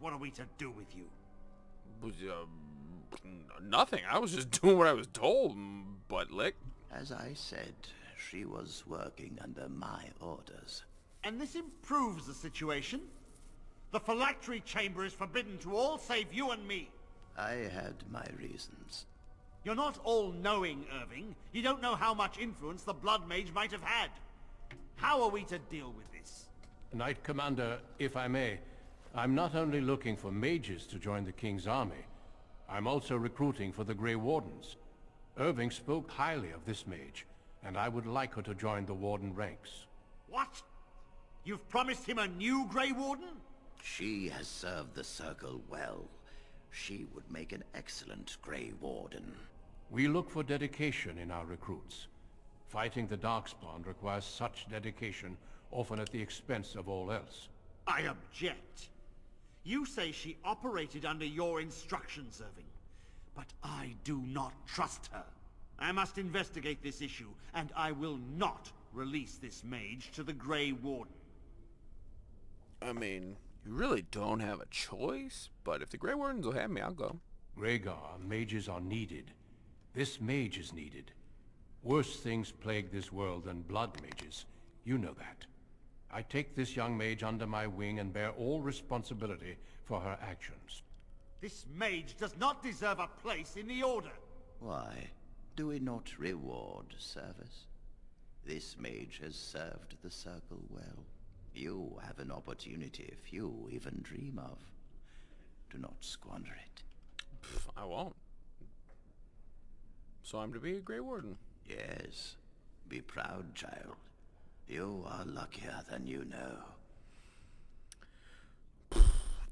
What are we to do with you? Nothing. I was just doing what I was told, butt lick. As I said, she was working under my orders. And this improves the situation. The phylactery chamber is forbidden to all save you and me. I had my reasons. You're not all-knowing, Irving. You don't know how much influence the Blood Mage might have had. How are we to deal with this? Knight Commander, if I may, I'm not only looking for mages to join the King's army, I'm also recruiting for the Grey Wardens. Irving spoke highly of this mage, and I would like her to join the Warden ranks. What? You've promised him a new Grey Warden? She has served the Circle well. She would make an excellent Grey Warden. We look for dedication in our recruits. Fighting the Darkspawn requires such dedication, often at the expense of all else. I object. You say she operated under your instructions, Irving. But I do not trust her. I must investigate this issue, and I will not release this mage to the Grey Warden. I mean, you really don't have a choice, but if the Grey Wardens will have me, I'll go. Rhaegar, mages are needed. This mage is needed. Worse things plague this world than blood mages. You know that. I take this young mage under my wing and bear all responsibility for her actions. This mage does not deserve a place in the Order. Why? Do we not reward service? This mage has served the Circle well. You have an opportunity few even dream of. Do not squander it. I won't. So I'm to be a Grey Warden. Yes. Be proud, child. You are luckier than you know.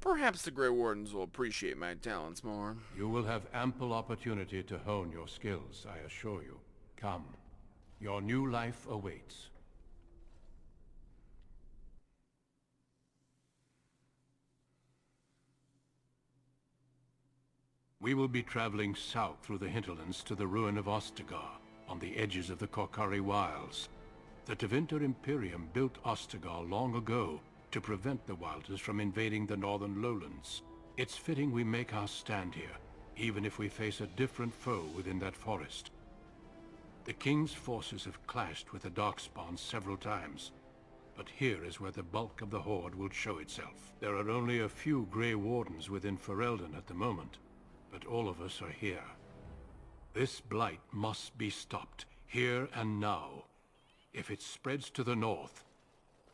Perhaps the Grey Wardens will appreciate my talents more. You will have ample opportunity to hone your skills, I assure you. Come. Your new life awaits. We will be traveling south through the hinterlands to the ruin of Ostagar, on the edges of the Korkari Wilds. The Tevinter Imperium built Ostagar long ago to prevent the Wilders from invading the northern lowlands. It's fitting we make our stand here, even if we face a different foe within that forest. The King's forces have clashed with the Darkspawn several times, but here is where the bulk of the Horde will show itself. There are only a few Grey Wardens within Ferelden at the moment, but all of us are here. This blight must be stopped, here and now. If it spreads to the north,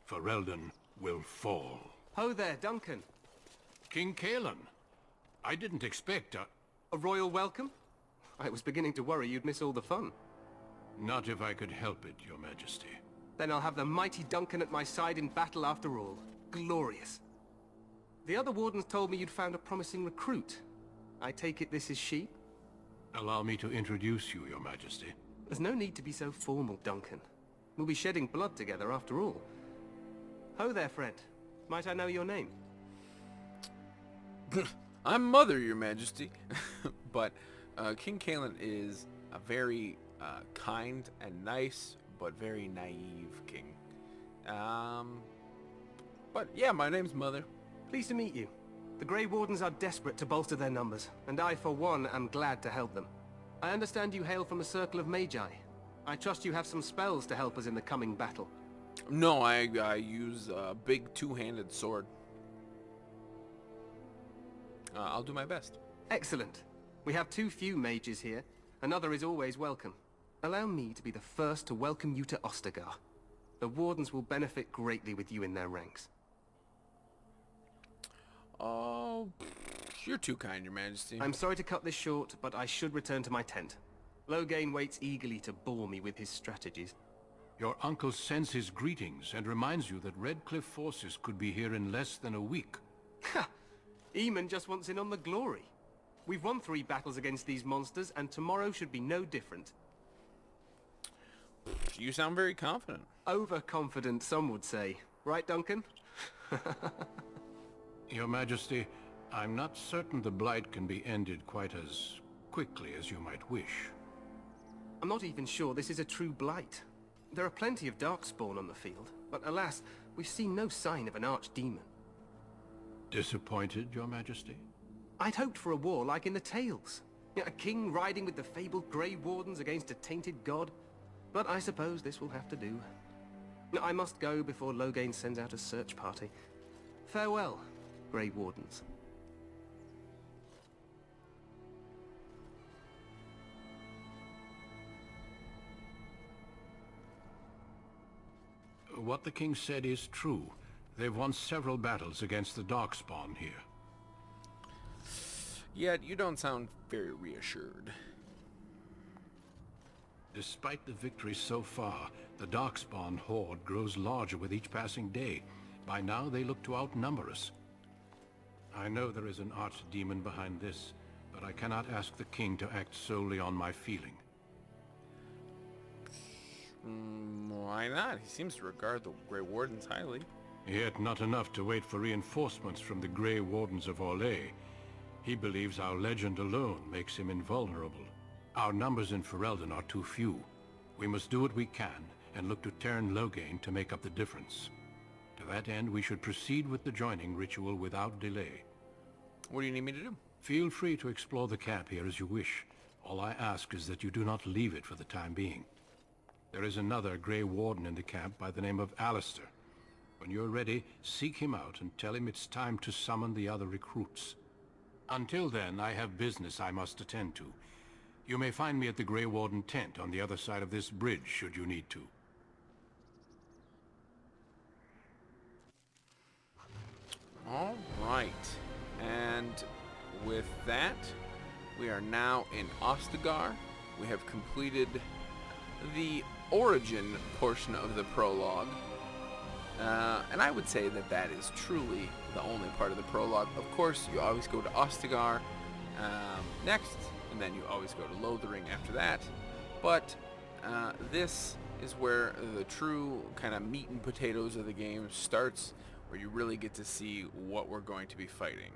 Ferelden will fall. Ho there, Duncan. King Kaelan. I didn't expect a royal welcome? I was beginning to worry you'd miss all the fun. Not if I could help it, Your Majesty. Then I'll have the mighty Duncan at my side in battle after all. Glorious. The other wardens told me you'd found a promising recruit. I take it this is she? Allow me to introduce you, Your Majesty. There's no need to be so formal, Duncan. We'll be shedding blood together after all. Ho there, friend. Might I know your name? I'm Mother, Your Majesty. But King Kaelan is a very kind and nice, but very naive king. But yeah, my name's Mother. Pleased to meet you. The Grey Wardens are desperate to bolster their numbers, and I, for one, am glad to help them. I understand you hail from a circle of Magi. I trust you have some spells to help us in the coming battle. No, I use a big two-handed sword. I'll do my best. Excellent. We have too few mages here. Another is always welcome. Allow me to be the first to welcome you to Ostagar. The Wardens will benefit greatly with you in their ranks. Oh, you're too kind, Your Majesty. I'm sorry to cut this short, but I should return to my tent. Loghain waits eagerly to bore me with his strategies. Your uncle sends his greetings and reminds you that Redcliffe forces could be here in less than a week. Ha! Eamon just wants in on the glory. We've won 3 battles against these monsters, and tomorrow should be no different. You sound very confident. Overconfident, some would say. Right, Duncan? Your Majesty, I'm not certain the blight can be ended quite as quickly as you might wish. I'm not even sure this is a true blight. There are plenty of Darkspawn on the field, but alas, we've seen no sign of an archdemon. Disappointed, Your Majesty? I'd hoped for a war like in the tales. A king riding with the fabled Grey Wardens against a tainted god. But I suppose this will have to do. I must go before Loghain sends out a search party. Farewell, Grey Wardens. What the king said is true. They've won several battles against the Darkspawn here. Yet you don't sound very reassured. Despite the victories so far, the Darkspawn horde grows larger with each passing day. By now they look to outnumber us. I know there is an archdemon behind this, but I cannot ask the king to act solely on my feeling. Why not? He seems to regard the Grey Wardens highly. Yet not enough to wait for reinforcements from the Grey Wardens of Orlais. He believes our legend alone makes him invulnerable. Our numbers in Ferelden are too few. We must do what we can, and look to Teyrn Loghain to make up the difference. To that end, we should proceed with the joining ritual without delay. What do you need me to do? Feel free to explore the camp here as you wish. All I ask is that you do not leave it for the time being. There is another Grey Warden in the camp by the name of Alistair. When you're ready, seek him out and tell him it's time to summon the other recruits. Until then, I have business I must attend to. You may find me at the Grey Warden tent on the other side of this bridge, should you need to. All right. And with that, we are now in Ostagar. We have completed the origin portion of the prologue. And I would say that that is truly the only part of the prologue. Of course, you always go to Ostagar next, and then you always go to Lothering after that. But this is where the true kind of meat and potatoes of the game starts, where you really get to see what we're going to be fighting.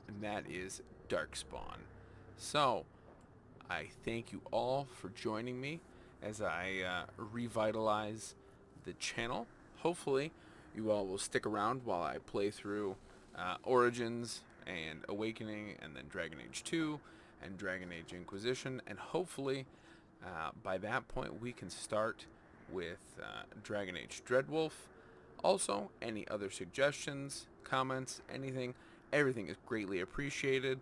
And that is Darkspawn. So, I thank you all for joining me. as I revitalize the channel. Hopefully, you all will stick around while I play through Origins and Awakening, and then Dragon Age 2 and Dragon Age Inquisition, and hopefully by that point we can start with Dragon Age Dreadwolf. Also, any other suggestions, comments, anything, everything is greatly appreciated.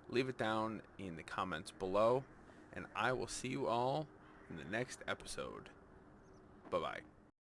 Leave it down in the comments below, and I will see you all in the next episode. Bye-bye.